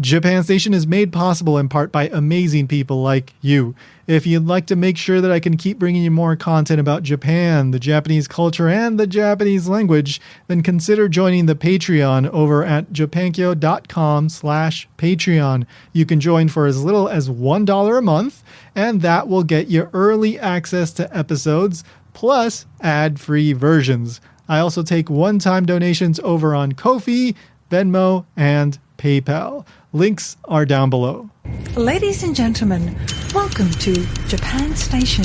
Japan Station is made possible in part by amazing people like you. If you'd like to make sure that I can keep bringing you more content about Japan, the Japanese culture, and the Japanese language, then consider joining the Patreon over at japankyo.com/Patreon. You can join for as little as $1 a month, and that will get you early access to episodes, plus ad-free versions. I also take one-time donations over on Ko-fi, Venmo, and PayPal. Links are down below. Ladies and gentlemen, welcome to Japan Station.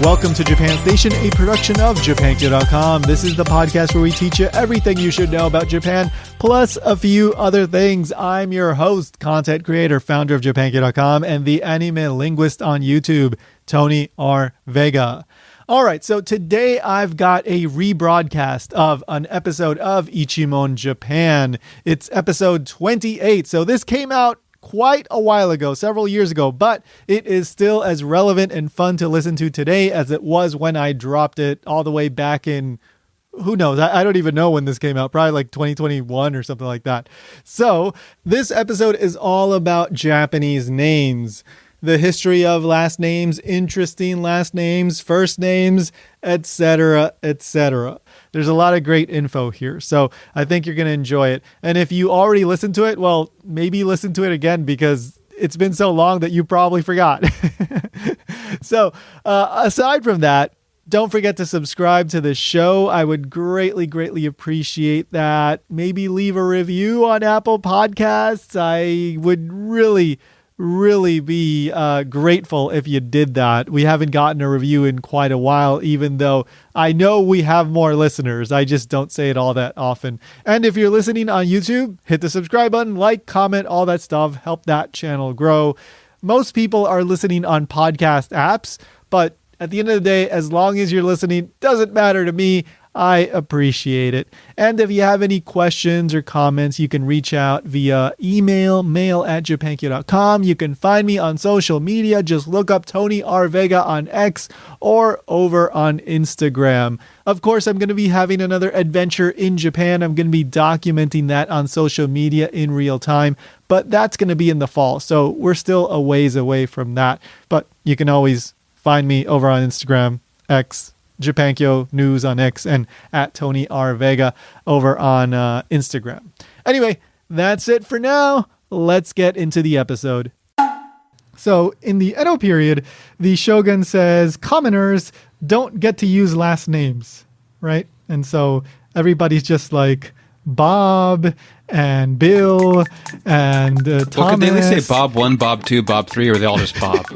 Welcome to Japan Station, a production of Japankyo.com. This is the podcast where we teach you everything you should know about Japan, plus a few other things. I'm your host, content creator, founder of Japankyo.com, and the anime linguist on YouTube, Tony R. Vega. All right, so today I've got a rebroadcast of an episode of Ichimon Japan. It's episode 28, so this came out quite a while ago, several years ago, but it is still as relevant and fun to listen to today as it was when I dropped it all the way back in, who knows, I don't even know when this came out, probably like 2021 or something like that. So this episode is all about Japanese names. The history of last names, interesting last names, first names, etc., etc. There's a lot of great info here, so I think you're going to enjoy it. And if you already listened to it, well, maybe listen to it again because it's been so long that you probably forgot. So aside from that, don't forget to subscribe to the show. I would greatly, greatly appreciate that. Maybe leave a review on Apple Podcasts. I would really be grateful if you did that. We haven't gotten a review in quite a while, even though I know we have more listeners. I just don't say it all that often. And if you're listening on YouTube, hit the subscribe button, like, comment, all that stuff. Help that channel grow. Most people are listening on podcast apps, but at the end of the day, as long as you're listening, doesn't matter to me. I appreciate it. And if you have any questions or comments, you can reach out via email, mail@japankyo.com. You can find me on social media. Just look up Tony R. Vega on X or over on Instagram. Of course, I'm going to be having another adventure in Japan. I'm going to be documenting that on social media in real time, but that's going to be in the fall. So we're still a ways away from that. But you can always find me over on Instagram, X, Japankyo News on X, and at Tony R. Vega over on Instagram. Anyway, that's it for now. Let's get into the episode. So in the Edo period, the shogun says commoners don't get to use last names, right? And so everybody's just like Bob and Bill and Thomas. Well, could they at least say Bob 1, Bob 2, Bob 3, or are they all just Bob?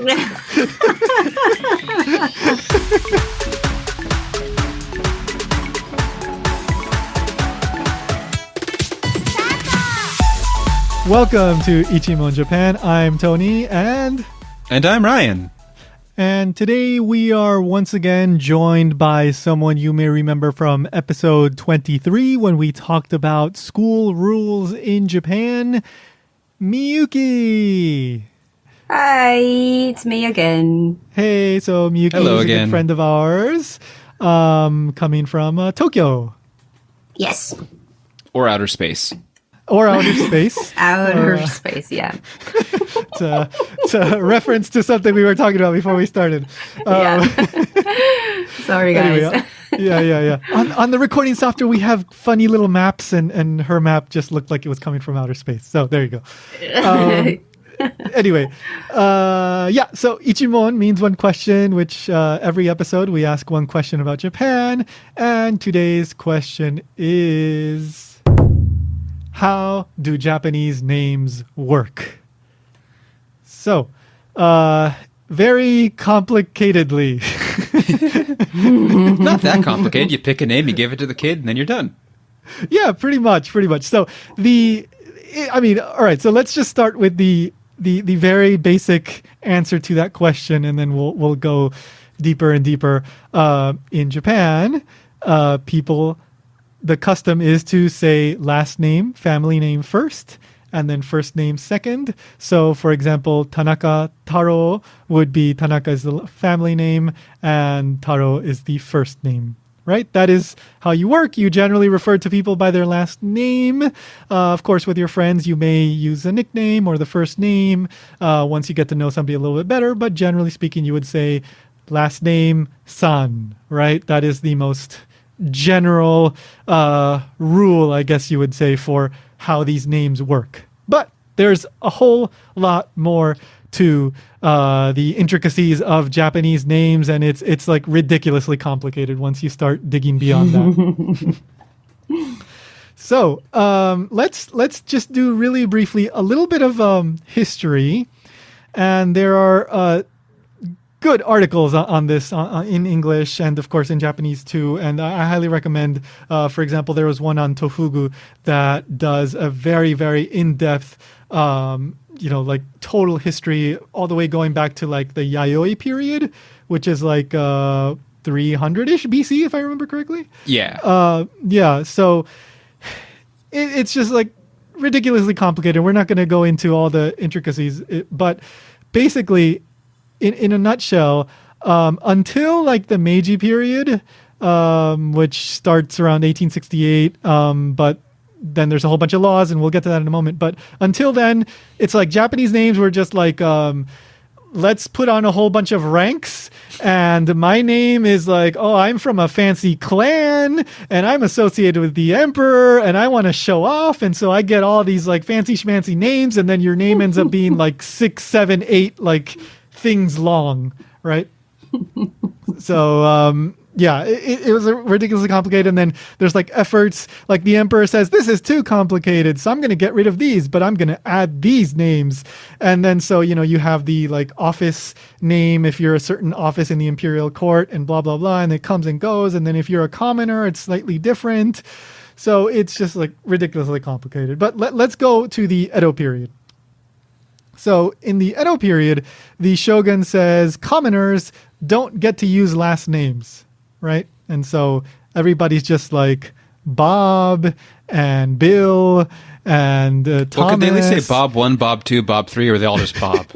Welcome to Ichimon Japan. I'm Tony and I'm Ryan. And today we are once again joined by someone you may remember from episode 23 when we talked about school rules in Japan, Miyuki. Hi, it's me again. Hey, so Miyuki Hello is again. a good friend of ours, coming from Tokyo. Yes. Or outer space. Or outer space. Outer space, yeah. It's a reference to something we were talking about before we started. Yeah. Sorry, guys. Anyway, yeah. On the recording software, we have funny little maps, and her map just looked like it was coming from outer space. So there you go. Anyway, so Ichimon means one question, which every episode we ask one question about Japan. And today's question is, how do Japanese names work? So, very complicatedly. Not that complicated. You pick a name, you give it to the kid, and then you're done. Yeah, pretty much. So all right, so let's just start with the very basic answer to that question, and then we'll go deeper and deeper. In Japan, the custom is to say last name, family name first, and then first name second. So, for example, Tanaka Taro would be, Tanaka is the family name, and Taro is the first name, right? That is how you work. You generally refer to people by their last name. Of course, with your friends, you may use a nickname or the first name once you get to know somebody a little bit better. But generally speaking, you would say last name San, right? That is the most general rule, I guess you would say, for how these names work. But there's a whole lot more to the intricacies of Japanese names, and it's like ridiculously complicated once you start digging beyond that. So let's just do really briefly a little bit of history, and there are good articles on this in English and of course in Japanese too, and I highly recommend. For example, there was one on Tofugu that does a very, very in-depth like total history all the way going back to like the Yayoi period, which is like 300-ish BC, if I remember correctly. Yeah. So it's just like ridiculously complicated. We're not going to go into all the intricacies, but basically, in a nutshell, until like the Meiji period, which starts around 1868, but then there's a whole bunch of laws, and we'll get to that in a moment. But until then, it's like Japanese names were just like, let's put on a whole bunch of ranks. And my name is like, oh, I'm from a fancy clan, and I'm associated with the emperor, and I want to show off. And so I get all these like fancy schmancy names, and then your name ends up being like 6, 7, 8 like things long, right? So it was ridiculously complicated. And then there's like efforts, like the emperor says, this is too complicated, so I'm going to get rid of these, but I'm going to add these names. And then so you have the like office name if you're a certain office in the imperial court, and blah blah blah, and it comes and goes. And then if you're a commoner, it's slightly different. So it's just like ridiculously complicated. But let's go to the Edo period. So in the Edo period, the shogun says commoners don't get to use last names, right? And so everybody's just like Bob and Bill and Thomas. Well, could they at least say Bob 1, Bob 2, Bob 3, or are they all just Bob?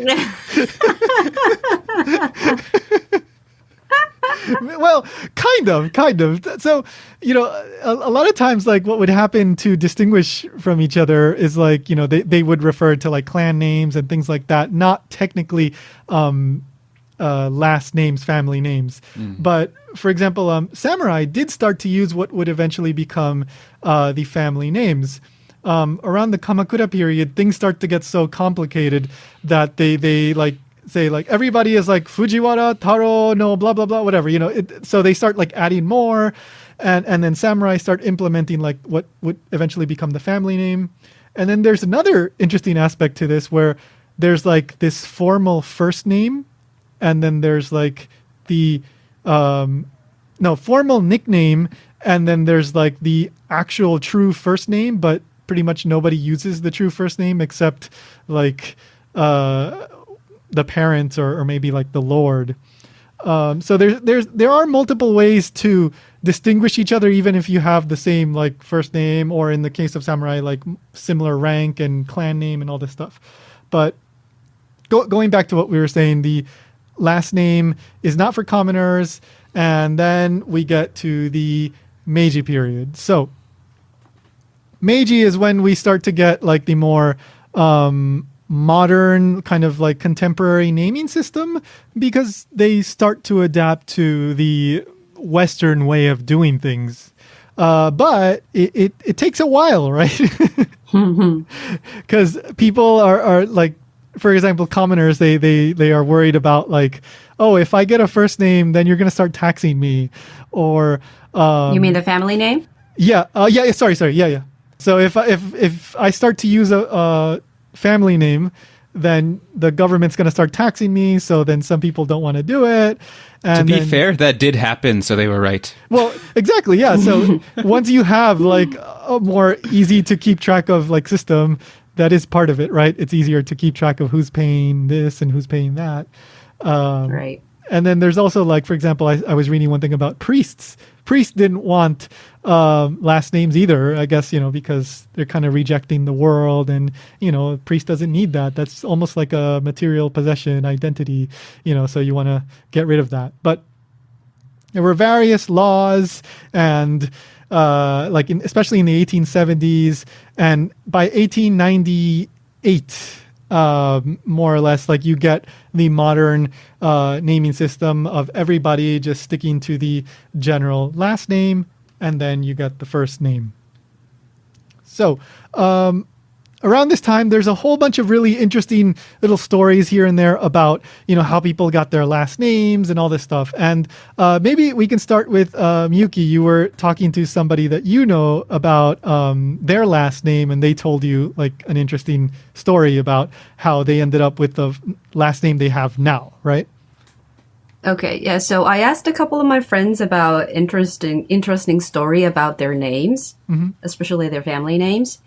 Well, kind of. So, a lot of times, like what would happen to distinguish from each other is like, they would refer to like clan names and things like that, not technically last names, family names. But for example, samurai did start to use what would eventually become the family names. Around the Kamakura period, things start to get so complicated that they like say like everybody is like Fujiwara, Taro, no, blah, blah, blah, whatever, so they start like adding more, and then samurai start implementing like what would eventually become the family name. And then there's another interesting aspect to this where there's like this formal first name, and then there's like the formal nickname, and then there's like the actual true first name, but pretty much nobody uses the true first name except like the parents or maybe like the lord. So there are multiple ways to distinguish each other, even if you have the same like first name, or in the case of samurai, like similar rank and clan name and all this stuff. But going back to what we were saying, the last name is not for commoners. And then we get to the Meiji period. So Meiji is when we start to get like the more modern kind of like contemporary naming system, because they start to adapt to the Western way of doing things. But it takes a while, right? Because people are like, for example, commoners, they are worried about like, oh, if I get a first name, then you're going to start taxing me. Or you mean the family name? Yeah. Sorry. Yeah. So if I start to use a family name, then the government's going to start taxing me. So then some people don't want to do it. And to be fair, that did happen, so they were right. Well, exactly, yeah. So once you have like a more easy to keep track of like system, that is part of it, right? It's easier to keep track of who's paying this and who's paying that. Right. And then there's also like, for example, I was reading one thing about priests. Priests didn't want last names either, I guess, because they're kind of rejecting the world, and, a priest doesn't need that. That's almost like a material possession identity, so you want to get rid of that. But there were various laws and especially in the 1870s, and by 1898, more or less, like you get the modern naming system of everybody just sticking to the general last name, and then you get the first name. So around this time, there's a whole bunch of really interesting little stories here and there about, how people got their last names and all this stuff. And maybe we can start with Miyuki. You were talking to somebody that you know about their last name, and they told you like an interesting story about how they ended up with the last name they have now, right? Okay, yeah. So I asked a couple of my friends about interesting story about their names, especially their family names.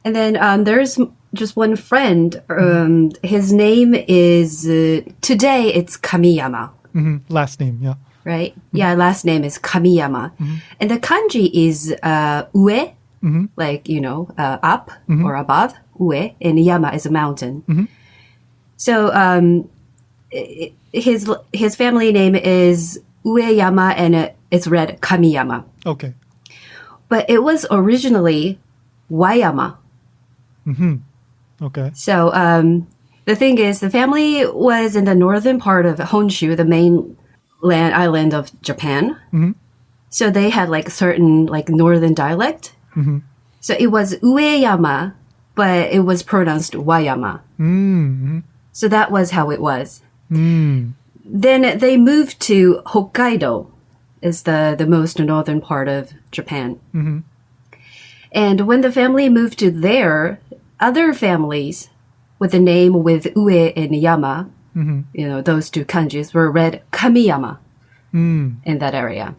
And then there's just one friend. His name is, today it's Kamiyama. Last name, yeah. Right? Yeah, last name is Kamiyama. And the kanji is ue, like, up or above, ue, and yama is a mountain. So his family name is Ueyama, and it's read Kamiyama. Okay. But it was originally Wayama. Okay. So the thing is, the family was in the northern part of Honshu, the main island of Japan. So they had like certain like northern dialect. So it was Ueyama, but it was pronounced Wayama. So that was how it was. Then they moved to Hokkaido, is the most northern part of Japan. And when the family moved to there, other families with a name with ue and yama, those two kanjis, were read Kamiyama in that area.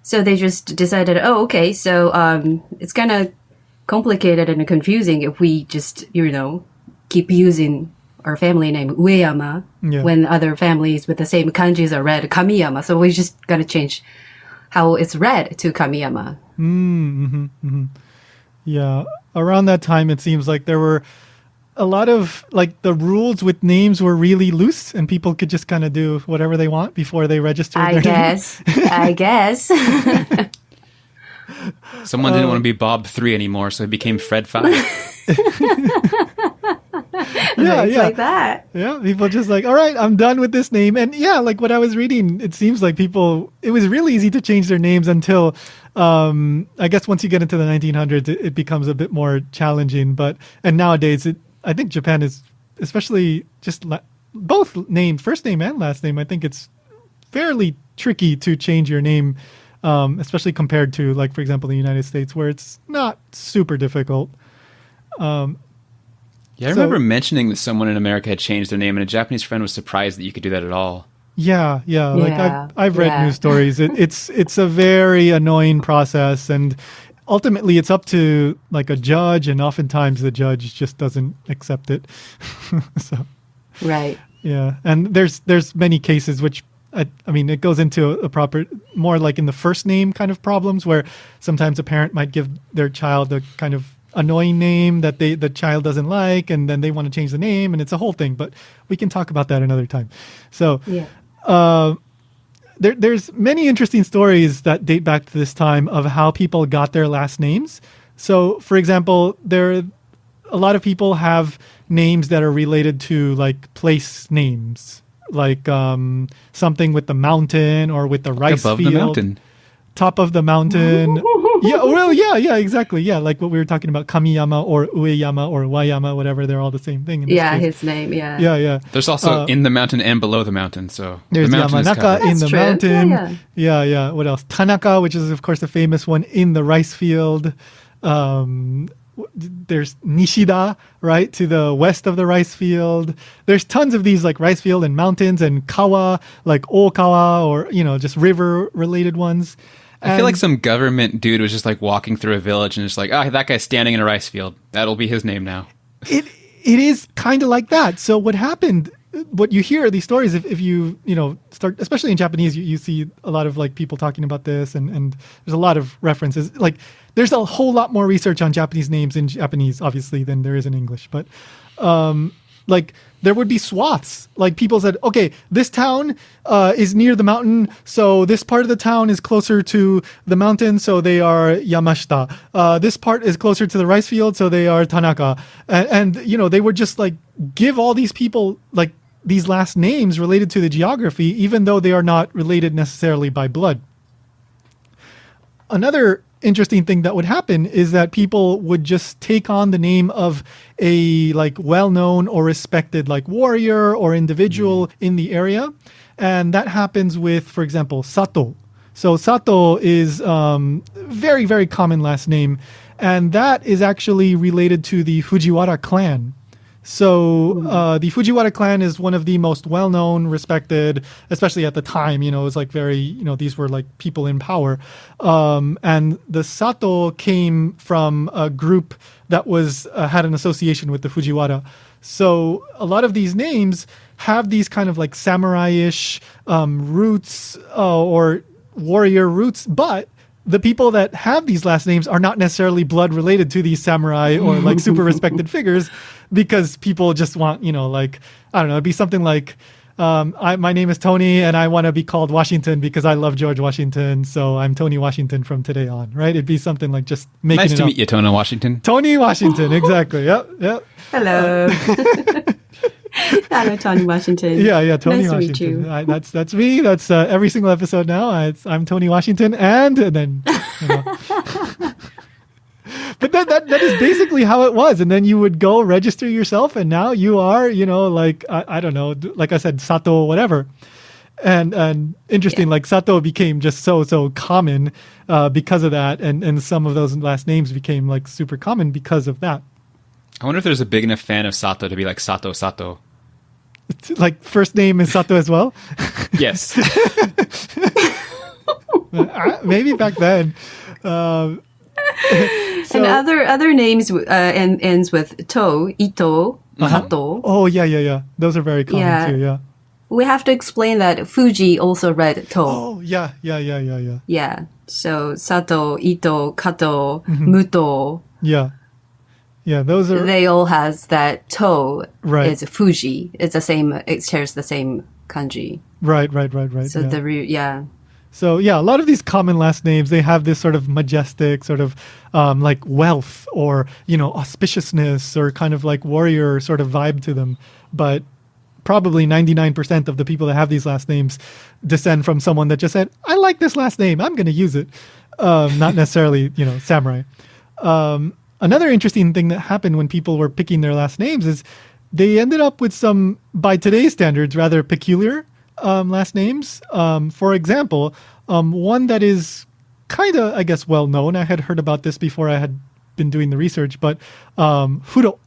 So they just decided, okay, so it's kind of complicated and confusing if we just, keep using our family name Ueyama when other families with the same kanjis are read Kamiyama. So we just got to change how it's read to Kamiyama. Yeah. Around that time, it seems like there were a lot of, like, the rules with names were really loose and people could just kind of do whatever they want before they registered their name. I guess. Someone didn't want to be Bob 3 anymore, so it became Fred 5. Like that. Yeah, people just like, all right, I'm done with this name. And yeah, like what I was reading, it seems like it was really easy to change their names until, I guess once you get into the 1900s, it becomes a bit more challenging. And nowadays, I think Japan is, especially just both names, first name and last name, I think it's fairly tricky to change your name, especially compared to, like, for example, the United States, where it's not super difficult. Yeah, I remember mentioning that someone in America had changed their name, and a Japanese friend was surprised that you could do that at all. Yeah. Like I've read news stories. It's a very annoying process, and ultimately it's up to like a judge, and oftentimes the judge just doesn't accept it. So, right. Yeah, and there's many cases which I mean it goes into a proper, more like in the first name kind of problems, where sometimes a parent might give their child a kind of annoying name that the child doesn't like, and then they want to change the name, and it's a whole thing, but we can talk about that another time. So there's many interesting stories that date back to this time of how people got their last names. So for example, a lot of people have names that are related to like place names, like something with the mountain or with the rice above field. the mountain. Top of the mountain. Yeah, exactly. Yeah, like what we were talking about, Kamiyama or Ueyama or Wayama, whatever, they're all the same thing. His name, yeah. Yeah. There's also in the mountain and below the mountain, so there's the mountain Yamanaka in the true. mountain. Yeah. What else? Tanaka, which is, of course, the famous one, in the rice field. There's Nishida, right, to the west of the rice field. There's tons of these like rice field and mountains, and kawa, like Okawa, or, just river-related ones. I feel like some government dude was just like walking through a village and just like, that guy's standing in a rice field. That'll be his name now. It is kind of like that. So what happened, what you hear these stories, if you start, especially in Japanese, you see a lot of like people talking about this, and there's a lot of references. Like there's a whole lot more research on Japanese names in Japanese, obviously, than there is in English. But Like there would be swaths. Like people said, okay, this town is near the mountain, so this part of the town is closer to the mountain, so they are Yamashita. This part is closer to the rice field, so they are Tanaka. And you know, they would just like give all these people like these last names related to the geography, even though they are not related necessarily by blood. Another interesting thing that would happen is that people would just take on the name of a like well-known or respected like warrior or individual in the area. And that happens with, for example, Satō. So Satō is very, very common last name. And that is actually related to the Fujiwara clan. So the Fujiwara clan is one of the most well-known, respected, especially at the time, you know, it was like very, you know, these were like people in power. And the Satō came from a group that was had an association with the Fujiwara. So a lot of these names have these kind of like samurai-ish roots or warrior roots, but the people that have these last names are not necessarily blood related to these samurai or like super respected figures, because people just want, you know, like, I don't know, it'd be something like, my name is Tony and I want to be called Washington because I love George Washington. So I'm Tony Washington from today on, right? It'd be something like just making Nice it to up. meet you, Tony Washington. Tony Washington, exactly. Yep. Hello. Hello, Tony Washington. Yeah, Tony nice Washington. To meet you. That's me. That's every single episode now. I'm Tony Washington, and then, you know. But that is basically how it was. And then you would go register yourself, and now you are, you know, like I don't know, like I said, Satō, whatever. And interesting, like Satō became just so common because of that, and some of those last names became like super common because of that. I wonder if there's a big enough fan of Satō to be like Satō. Like first name is Satō as well? Yes. Maybe back then. And other names ends with to, ito, kato. Oh, yeah. Those are very common too, yeah. We have to explain that Fuji also read to. Oh, yeah. Yeah. So Sato, Ito, Kato, Muto. Yeah, those are... They all has that to Right. is Fuji. It's the same, it shares the same kanji. Right. So So yeah, a lot of these common last names, they have this sort of majestic sort of like wealth or, you know, auspiciousness or kind of like warrior sort of vibe to them. But probably 99% of the people that have these last names descend from someone that just said, I like this last name, I'm going to use it. Not necessarily, you know, samurai. Another interesting thing that happened when people were picking their last names is they ended up with some, by today's standards, rather peculiar last names. For example, one that is kind of, I guess, well known. I had heard about this before I had been doing the research, but Furo.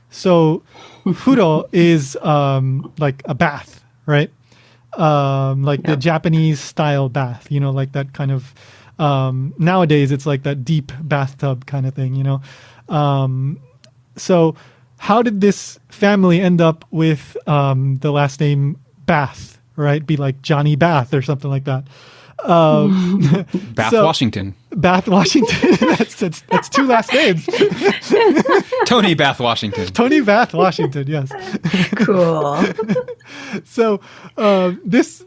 So Furo is like a bath, right? The Japanese style bath, you know, like that kind of, nowadays it's like that deep bathtub kind of thing, you know? So how did this family end up with the last name Bath, right? Be like Johnny Bath or something like that. Bath Washington. Bath Washington. that's two last names. Tony Bath Washington. Tony Bath Washington, yes. cool. So this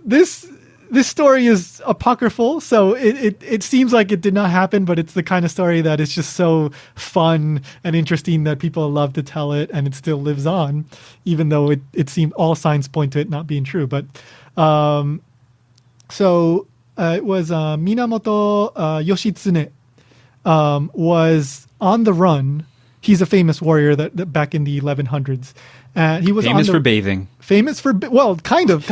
story is apocryphal, so it seems like it did not happen, but it's the kind of story that is just so fun and interesting that people love to tell it, and it still lives on, even though it seemed all signs point to it not being true. But it was Minamoto Yoshitsune was on the run. He's a famous warrior that back in the 1100s. He was famous for bathing. Famous for, well, kind of.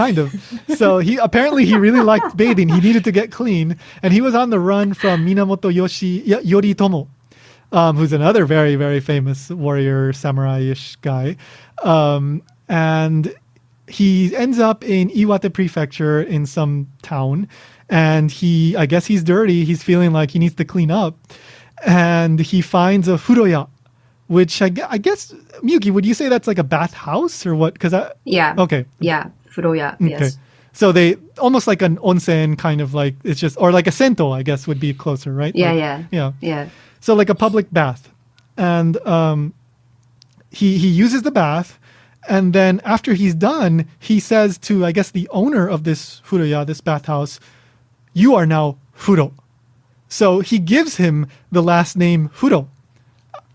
So he really liked bathing. He needed to get clean. And he was on the run from Minamoto Yoritomo, who's another very, very famous warrior, samurai-ish guy. And he ends up in Iwate Prefecture in some town. And I guess he's dirty. He's feeling like he needs to clean up. And he finds a furoya, which I guess, Miyuki, would you say that's like a bathhouse or what? Yeah. Okay. Yeah. Furoya. Yes. Okay. So they almost like an onsen kind of like, it's just, or like a sento, I guess would be closer, right? Yeah. So like a public bath. And he uses the bath And then after he's done, he says to, I guess, the owner of this furoya, this bathhouse, you are now Furo. So he gives him the last name Furo.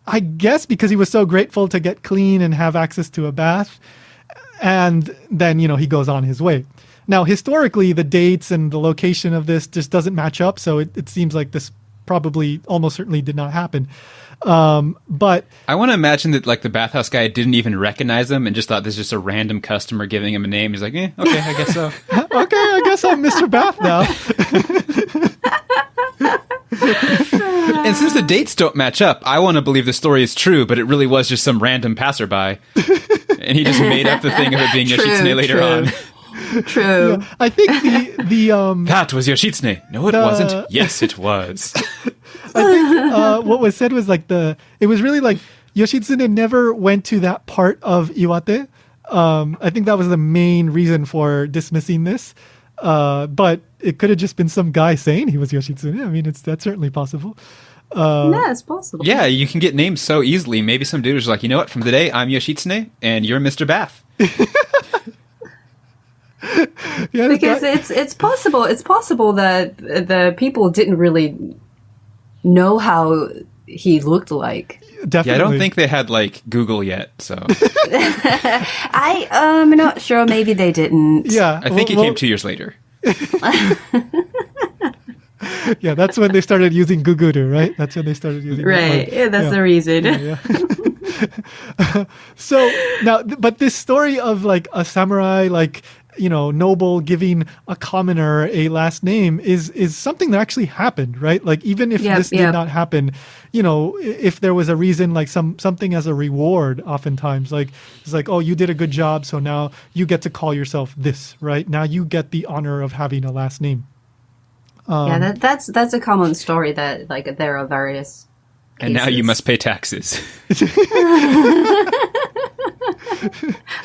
I guess because he was so grateful to get clean and have access to a bath. And then, he goes on his way. Now, historically, the dates and the location of this just doesn't match up. So it seems like this probably almost certainly did not happen. But I want to imagine that like the bathhouse guy didn't even recognize him and just thought this is just a random customer giving him a name. He's like, okay, I guess so. Okay, I guess I'm Mr. Bath now. And since the dates don't match up, I want to believe the story is true, but it really was just some random passerby. And he just made up the thing of it being Yoshitsune later on. True. Yeah, I think the That was Yoshitsune. No, it wasn't. Yes, it was. I think what was said was like it was really like Yoshitsune never went to that part of Iwate. I think that was the main reason for dismissing this. But it could have just been some guy saying he was Yoshitsune. I mean, that's certainly possible. Yeah, it's possible. Yeah, you can get names so easily. Maybe some dude was like, you know what? From today, I'm Yoshitsune, and you're Mr. Bath. Yeah, because it's possible. It's possible that the people didn't really know how he looked like. Definitely. Yeah, I don't think they had like Google yet, so I'm not sure. Maybe they didn't. Yeah, I think it came 2 years later. Yeah, that's when they started using Guguru, right? That's when they started using Right. Yeah, that's the reason. Yeah. So now, but this story of like a samurai, like, noble giving a commoner a last name is something that actually happened, right? Like even if this did not happen, if there was a reason, like something as a reward, oftentimes, like it's like, oh, you did a good job, so now you get to call yourself this, right? Now you get the honor of having a last name. Yeah, that's a common story that like there are various cases. And now you must pay taxes.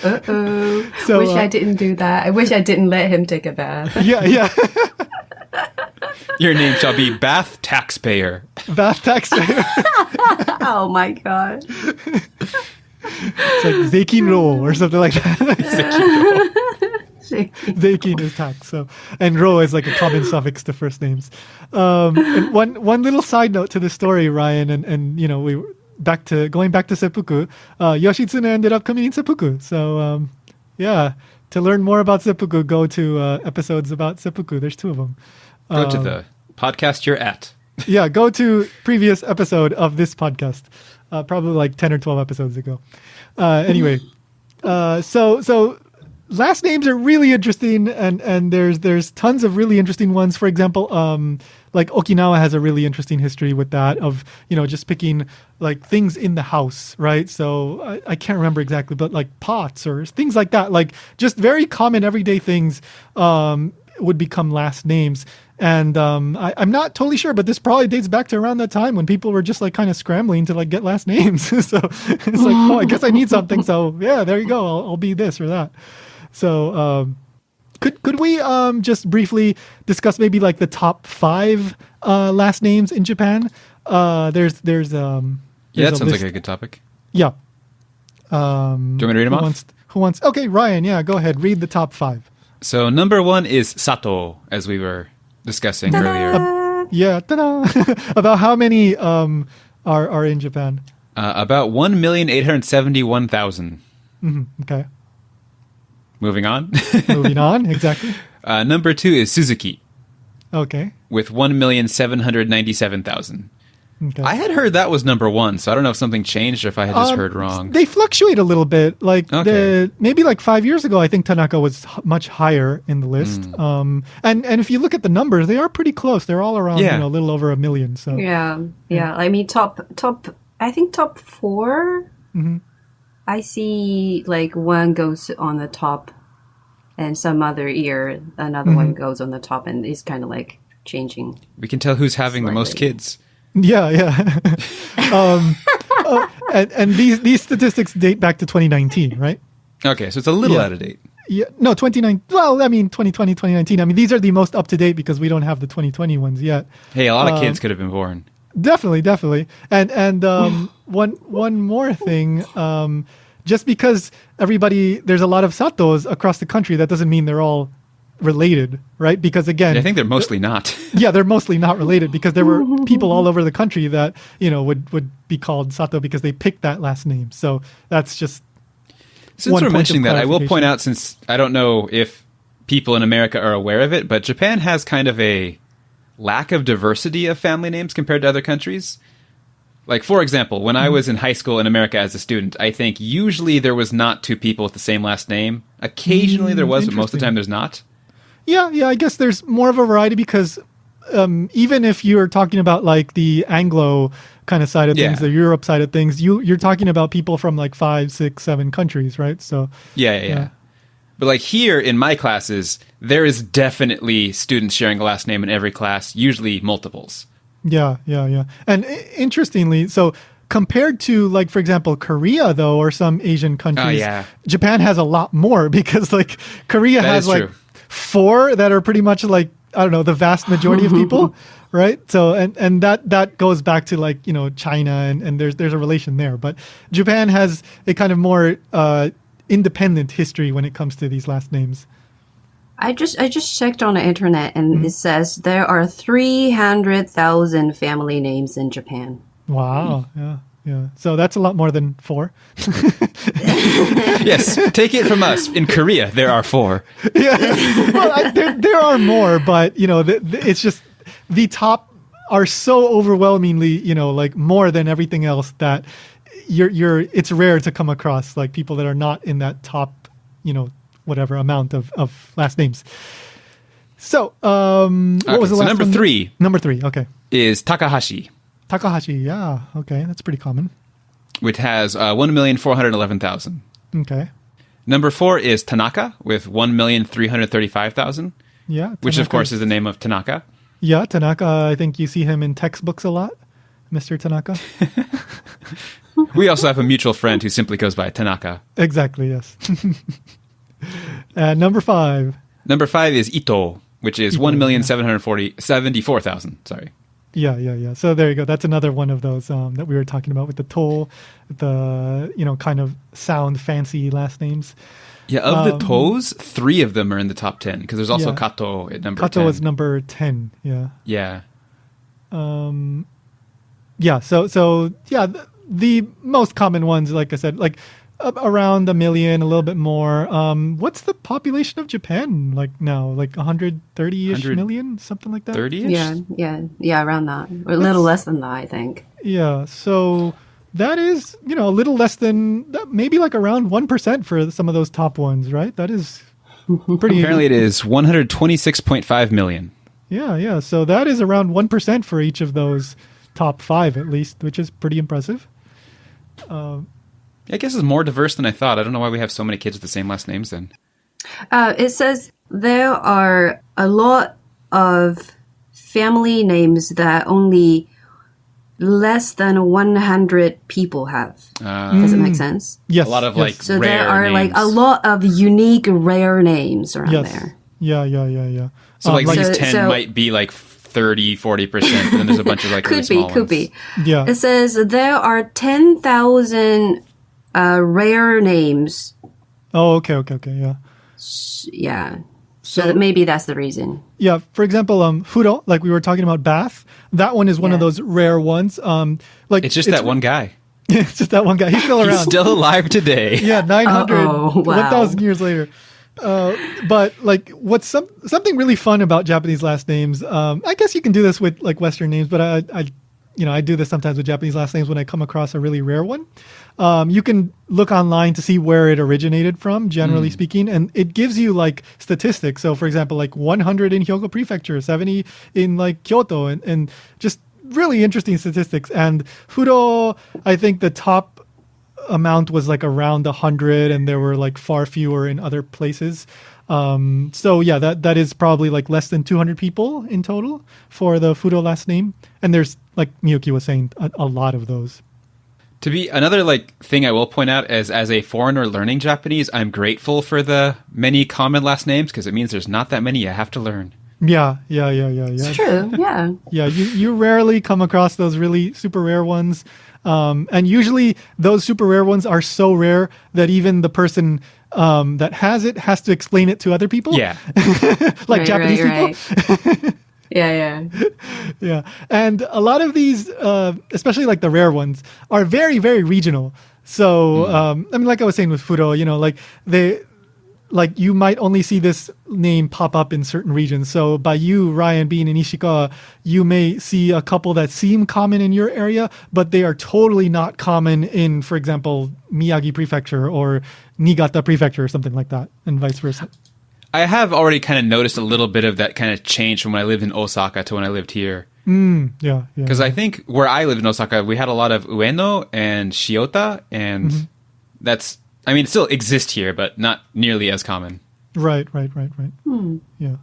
Uh-oh. So, wish I didn't do that. I wish I didn't let him take a bath. Yeah. Your name shall be Bath Taxpayer. Bath taxpayer. Oh my god. It's like Zeikin-ro or something like that. Zeikin is tax, and ro is like a common suffix to first names. And one little side note to the story, Ryan, and we going back to seppuku. Yoshitsune ended up coming in seppuku. So to learn more about seppuku, go to episodes about seppuku. There's 2 of them. Go to the podcast you're at. Yeah, go to previous episode of this podcast, probably like 10 or 12 episodes ago. Anyway, so last names are really interesting, and there's tons of really interesting ones. For example, like Okinawa has a really interesting history with that of just picking like things in the house, right? So I can't remember exactly, but like pots or things like that, like just very common everyday things would become last names. And I'm not totally sure, but this probably dates back to around that time when people were just like kind of scrambling to like get last names. So it's like, oh, I guess I need something. So yeah, there you go. I'll be this or that. So could we just briefly discuss maybe like the top 5 last names in Japan? There's that sounds like a good topic. Yeah. Do you want me to read them off? Who wants? Okay, Ryan. Yeah, go ahead. Read the top 5. So number 1 is Satō, as we were discussing earlier. Yeah. Ta-da! About how many are in Japan? About 1,871,000. Okay. Moving on. Moving on. Exactly. Number 2 is Suzuki. Okay. With 1,797,000. Okay. I had heard that was number 1, so I don't know if something changed or if I had just heard wrong. They fluctuate a little bit. Like maybe like 5 years ago, I think Tanaka was much higher in the list. And if you look at the numbers, they are pretty close. They're all around a little over 1 million. So yeah. I mean, top. I think top 4. Mm-hmm. I see like one goes on the top, and some other year another one goes on the top, and it's kind of like changing. We can tell who's having slightly. the most kids. Yeah. And these statistics date back to 2019, right? Okay, so it's a little out of date. Yeah, no, 2019. Well, I mean, 2020, 2019. I mean, these are the most up to date because we don't have the 2020 ones yet. Hey, a lot of kids could have been born. Definitely. And one more thing. just because there's a lot of Satōs across the country, that doesn't mean they're all related, right? Because again, I think they're mostly not. Yeah, they're mostly not related because there were people all over the country that, would be called Satō because they picked that last name. So that's just Since we're mentioning that, I will point out, since I don't know if people in America are aware of it, but Japan has kind of a lack of diversity of family names compared to other countries. Like, for example, when I was in high school in America as a student, I think usually there was not two people with the same last name. Occasionally there was, but most of the time there's not. Yeah, I guess there's more of a variety because even if you're talking about like the Anglo kind of side of things, the Europe side of things, you're talking about people from like 5, 6, 7 countries, right? So yeah. But like here in my classes, there is definitely students sharing a last name in every class, usually multiples. Yeah. And interestingly, so compared to like, for example, Korea though, or some Asian countries, Japan has a lot more because like Korea has like 4 that are pretty much like, I don't know, the vast majority of people, right? So, and that goes back to like, China and there's a relation there. But Japan has a kind of more independent history when it comes to these last names. I just checked on the internet and it says there are 300,000 family names in Japan. Wow. Yeah. So that's a lot more than 4. Yes, take it from us. In Korea, there are 4. Yeah. Well, there are more, but it's just the top are so overwhelmingly, like more than everything else that it's rare to come across like people that are not in that top, whatever amount of last names. So, what was the last number one? 3? Number 3, okay. Is Takahashi. Takahashi, yeah. Okay, that's pretty common. Which has 1,411,000. Okay. Number 4 is Tanaka with 1,335,000. Yeah. Tanaka. Which, of course, is the name of Tanaka. Yeah, Tanaka. I think you see him in textbooks a lot, Mr. Tanaka. We also have a mutual friend who simply goes by Tanaka. Exactly, yes. And number 5. Number 5 is Ito, which is 1,774,000. Sorry. Yeah. So there you go. That's another one of those that we were talking about with the the kind of sound fancy last names. Yeah, of the toes, 3 of them are in the top 10 because there's also Kato at number 10. Kato is number 10. Yeah. Yeah. Yeah. So the most common ones, like I said, like around 1 million, a little bit more. What's the population of Japan like now? Like 130-ish million, something like that? 30-ish? Yeah, around that. Or a little less than that, I think. Yeah, so that is, a little less than, maybe like around 1% for some of those top ones, right? That is pretty... Apparently it is 126.5 million. Yeah, so that is around 1% for each of those top 5 at least, which is pretty impressive. I guess it's more diverse than I thought. I don't know why we have so many kids with the same last names then. It says there are a lot of family names that only less than 100 people have. Does it make sense? Yes. A lot of yes. like So rare there are names. like a lot of unique rare names around there. Yeah. So like like- these 10 might be like 30, 40%, and then there's a bunch of like really small Could ones. be. Yeah. It says there are 10,000 rare names. Oh, okay, yeah. Yeah. So maybe that's the reason. Yeah, for example, Furo, like we were talking about Bath, that one is one of those rare ones. Like It's just that one guy. It's just that one guy. He's still around. He's still alive today. Yeah, 900, Uh-oh, wow. 1,000 years later. But like, what's something really fun about Japanese last names? I guess you can do this with like Western names, but I do this sometimes with Japanese last names when I come across a really rare one. You can look online to see where it originated from, generally speaking, and it gives you like statistics. So, for example, like 100 in Hyogo Prefecture, 70 in like Kyoto, and just really interesting statistics. And Furo, I think the top amount was like around 100, and there were like far fewer in other places. So yeah, that is probably like less than 200 people in total for the Furo last name. And there's, like Miyuki was saying, a lot of those. To be another like thing I will point out is, as a foreigner learning Japanese, I'm grateful for the many common last names because it means there's not that many I have to learn. Yeah. It's true, yeah. Yeah, you rarely come across those really super rare ones. And usually those super rare ones are so rare that even the person that has it has to explain it to other people. Yeah. Like Japanese people. Right. Yeah. Yeah. And a lot of these, especially like the rare ones, are very, very regional. So, I mean, like I was saying with Furo, like you might only see this name pop up in certain regions. So by you, Ryan, being in Ishikawa, you may see a couple that seem common in your area, but they are totally not common in, for example, Miyagi Prefecture or Niigata Prefecture or something like that, and vice versa. I have already kind of noticed a little bit of that kind of change from when I lived in Osaka to when I lived here. Yeah. Because I think where I lived in Osaka, we had a lot of Ueno and Shiota, and that's... I mean, it still exists here, but not nearly as common. Right. Yeah.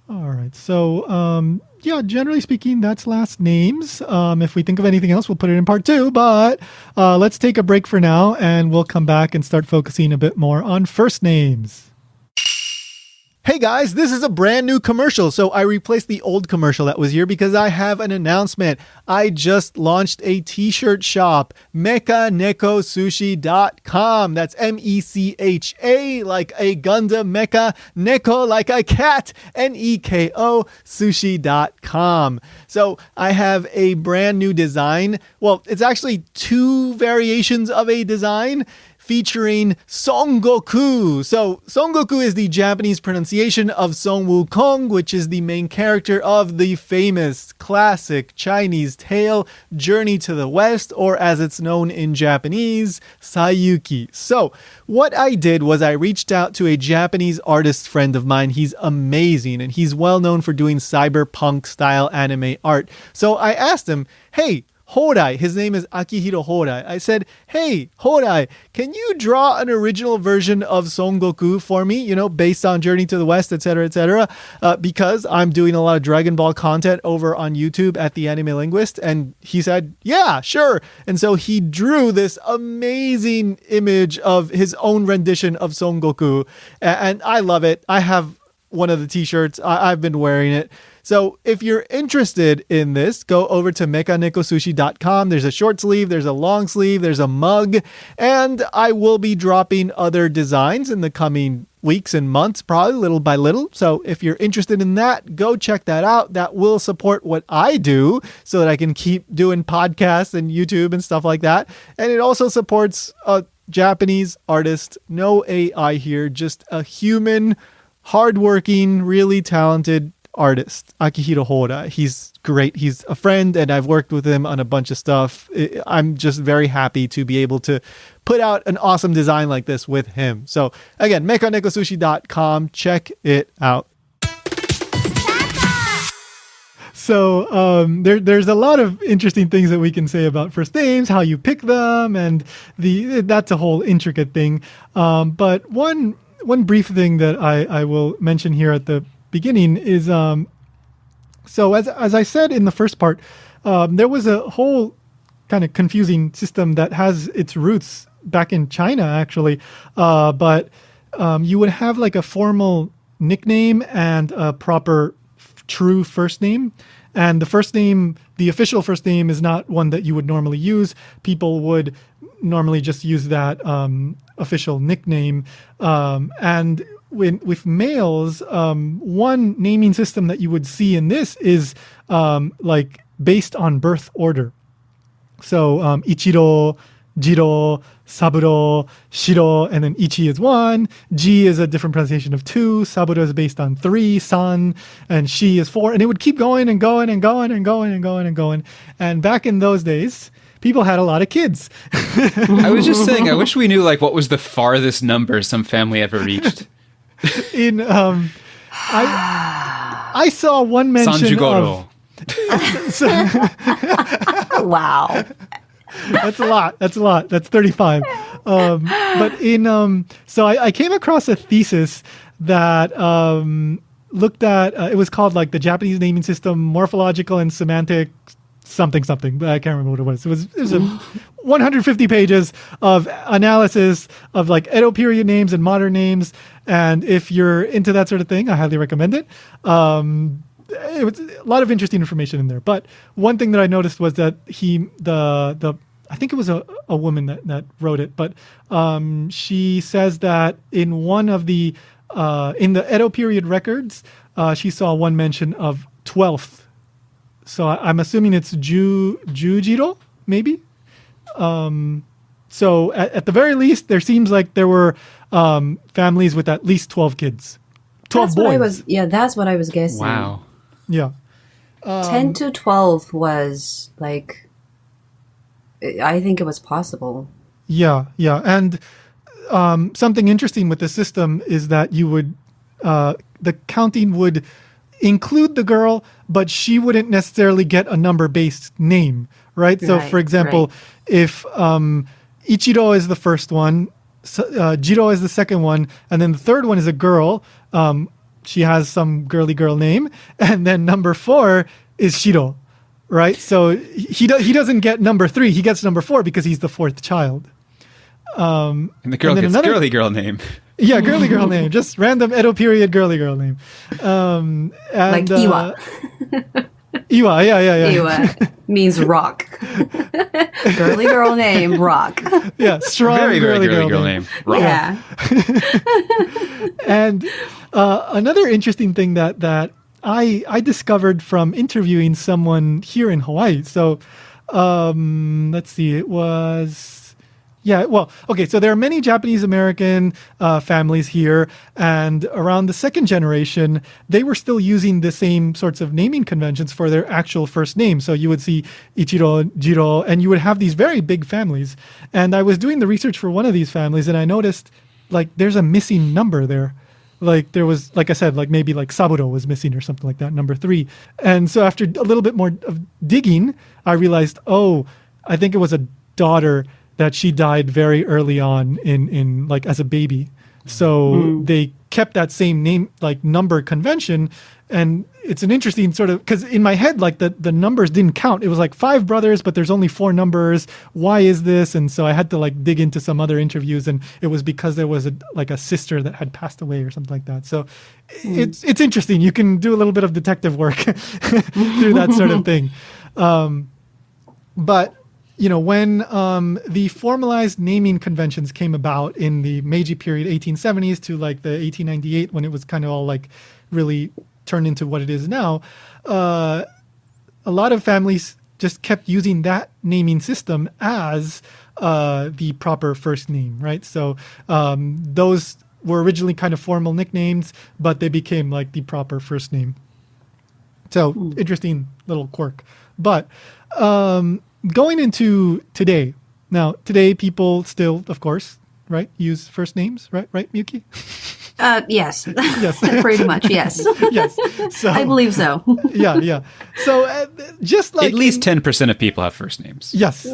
All right. So, generally speaking, that's last names. If we think of anything else, we'll put it in part 2. But let's take a break for now, and we'll come back and start focusing a bit more on first names. Hey guys, this is a brand new commercial. So I replaced the old commercial that was here because I have an announcement. I just launched a t-shirt shop, mechanekosushi.com. That's M-E-C-H-A like a Gundam mecha, neko like a cat, N-E-K-O, sushi.com. So I have a brand new design. Well, it's actually 2 variations of a design featuring Son Goku. So Son Goku is the Japanese pronunciation of Son Wukong, which is the main character of the famous classic Chinese tale Journey to the West, or as it's known in Japanese, Saiyuki. So what I did was I reached out to a Japanese artist friend of mine. He's amazing, and he's well known for doing cyberpunk style anime art. So I asked him, hey, Hodai, his name is Akihiro Hodai. I said, hey, Hodai, can you draw an original version of Son Goku for me, based on Journey to the West, etc., etc., because I'm doing a lot of Dragon Ball content over on YouTube at The Anime Linguist. And he said, yeah, sure. And so he drew this amazing image of his own rendition of Son Goku. And I love it. I have one of the t-shirts. I've been wearing it. So if you're interested in this, go over to mechanekosushi.com. There's a short sleeve, there's a long sleeve, there's a mug, and I will be dropping other designs in the coming weeks and months, probably little by little. So if you're interested in that, go check that out. That will support what I do so that I can keep doing podcasts and YouTube and stuff like that. And it also supports a Japanese artist, no AI here, just a human, hardworking, really talented artist, Akihiro Hodai. He's great. He's a friend, and I've worked with him on a bunch of stuff. I'm just very happy to be able to put out an awesome design like this with him. So again, mechanekosushi.com. Check it out. So there's a lot of interesting things that we can say about first names, how you pick them, and that's a whole intricate thing. But one brief thing that I will mention here at the beginning is so as I said in the first part, there was a whole kind of confusing system that has its roots back in China actually, but you would have like a formal nickname and a proper true first name, and the official first name is not one that you would normally use. People would normally just use that official nickname, and with males, one naming system that you would see in this is like based on birth order. So Ichiro, Jiro, Saburo, Shiro, and then Ichi is 1. Ji is a different pronunciation of 2. Saburo is based on 3. San and Shi is 4. And it would keep going and going and going and going and going and going. And back in those days, people had a lot of kids. I was just saying, I wish we knew like what was the farthest number some family ever reached. I saw one mention Sanjugoro. Wow. That's a lot. That's 35. But so I came across a thesis that looked at, it was called like the Japanese naming system, morphological and semantic something, but I can't remember what it was. It was 150 pages of analysis of like Edo period names and modern names. And if you're into that sort of thing, I highly recommend it. it was a lot of interesting information in there. But one thing that I noticed was that I think it was a woman that wrote it, but she says that in one of the in the Edo period records, she saw one mention of 12th. So I'm assuming it's Jujiro, maybe. So at the very least, there seems like there were families with at least 12 kids. 12 boys. That's what I was guessing. Wow. Yeah. 10 to 12 was like, I think it was possible. Yeah. And something interesting with the system is that you would, the counting would include the girl, but she wouldn't necessarily get a number-based name, right? So, for example, if Ichiro is the first one, Jiro is the second one, and then the third one is a girl. She has some girly girl name, and then number 4 is Shiro, right? So he doesn't get number 3; he gets number 4 because he's the 4th child. And the girl gets girly girl name. Yeah, girly girl name, just random Edo period girly girl name. And, like Iwa. Iwa, yeah. Iwa means rock. Girly girl name, rock. Yeah, strong very girly girl name. Rock. Yeah. And another interesting thing that I discovered from interviewing someone here in Hawaii. So let's see, it was... Yeah, well, okay, so there are many Japanese American families here, and around the second generation, they were still using the same sorts of naming conventions for their actual first name. So you would see Ichiro, Jiro, and you would have these very big families. And I was doing the research for one of these families, and I noticed, like, there's a missing number there. Like, there was, like I said, like maybe like Saburo was missing or something like that, number 3. And so after a little bit more of digging, I realized, I think it was a daughter that she died very early on in like as a baby. So they kept that same name, like number convention. And it's an interesting sort of, because in my head, like the numbers didn't count. It was like 5 brothers, but there's only 4 numbers. Why is this? And so I had to like dig into some other interviews, and it was because there was a sister that had passed away or something like that. So it's interesting. You can do a little bit of detective work through that sort of thing. But when the formalized naming conventions came about in the Meiji period, 1870s to like the 1898, when it was kind of all like really turned into what it is now, a lot of families just kept using that naming system as the proper first name, right? So those were originally kind of formal nicknames, but they became like the proper first name. So interesting little quirk. But going into today, now today people still, of course, right, use first names, right, Miyuki? Yes. Yes. Pretty much, yes. Yes. So, I believe so. Yeah. So just like... At least 10% of people have first names. Yes.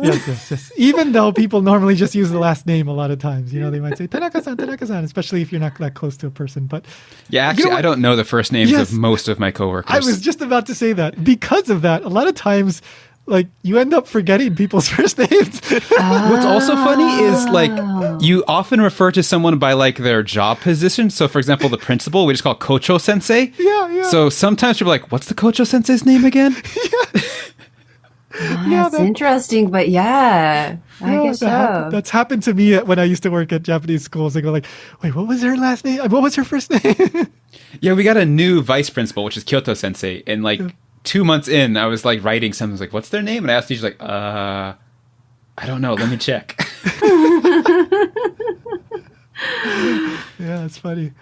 Even though people normally just use the last name a lot of times. They might say Tanaka-san, especially if you're not that close to a person. But yeah, actually, I don't know the first names of most of my coworkers. I was just about to say that. Because of that, a lot of times... like, you end up forgetting people's first names. What's also funny is, like, you often refer to someone by, like, their job position. So, for example, the principal, we just call Kocho Sensei. Yeah. So sometimes people are like, what's the Kocho Sensei's name again? That's interesting, but I guess so. That's happened to me when I used to work at Japanese schools. They go like, wait, what was her last name? What was her first name? Yeah, we got a new vice principal, which is Kyoto Sensei. And, like... 2 months in, I was like writing something. I was like, what's their name? And I asked the teacher, like, I don't know. Let me check. Yeah, it's funny.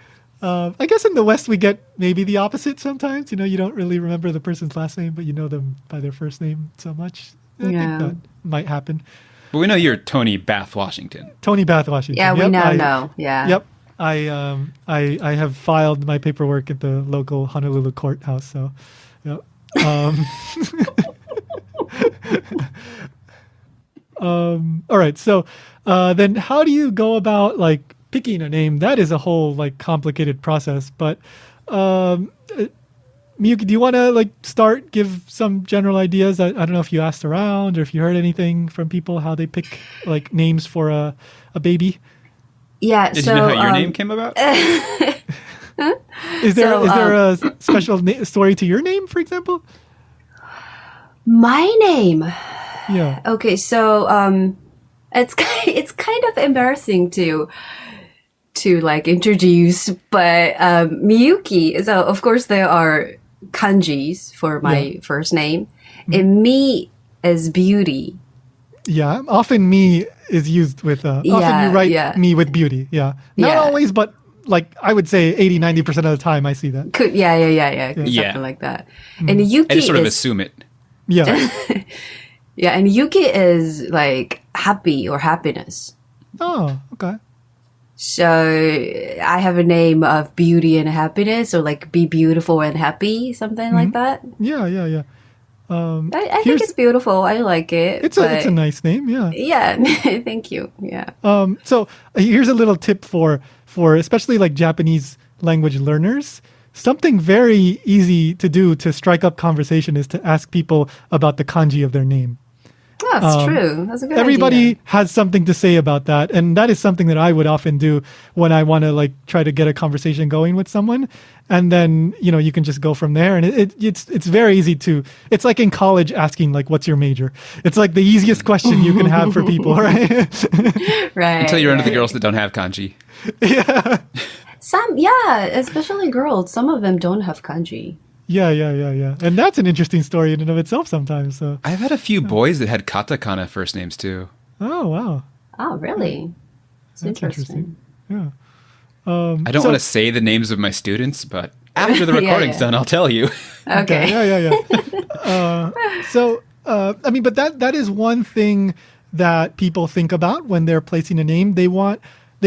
I guess in the West, we get maybe the opposite sometimes. You don't really remember the person's last name, but you know them by their first name so much. I think that might happen. But we know you're Tony Bath Washington. Tony Bath Washington. Yeah, we now know. Yeah. Yep. I have filed my paperwork at the local Honolulu courthouse, so... Yep. All right. So then how do you go about like picking a name? That is a whole like complicated process. But Miyuki, do you want to like give some general ideas? I don't know if you asked around or if you heard anything from people, how they pick like names for a baby. Yeah. Did you know how your name came about? Is there a special story to your name, for example? My name. Yeah. Okay, so it's kind of embarrassing to like introduce, but Miyuki. So of course there are kanjis for my first name, and Mi is beauty. Yeah, often Mi is used with. Often you write Mi with beauty. Yeah, not always, but like I would say 80-90% of the time I see that. Something like that. And Yuki I just sort of assume it. Yeah. Yeah, and Yuki is like happy or happiness. Oh, okay. So I have a name of beauty and happiness, or like be beautiful and happy, something like that. Yeah. I think it's beautiful. I like it. It's a nice name. Yeah. Yeah. Thank you. Yeah. So here's a little tip for especially like Japanese language learners. Something very easy to do to strike up conversation is to ask people about the kanji of their name. Oh, that's true. That's a good Everybody idea. has something to say about that. And that is something that I would often do when I want to like try to get a conversation going with someone. And then, you can just go from there. And it's very easy to, it's like in college asking like, what's your major? It's like the easiest question you can have for people, right? Right. Until you run into the girls that don't have kanji. Yeah. Especially girls. Some of them don't have kanji. Yeah. And that's an interesting story in and of itself sometimes. So I've had a few boys that had katakana first names too. Oh, wow. Oh, really? That's interesting. Yeah. I don't want to say the names of my students, but after the recording's done, I'll tell you. Okay. Yeah. But that is one thing that people think about when they're placing a name. They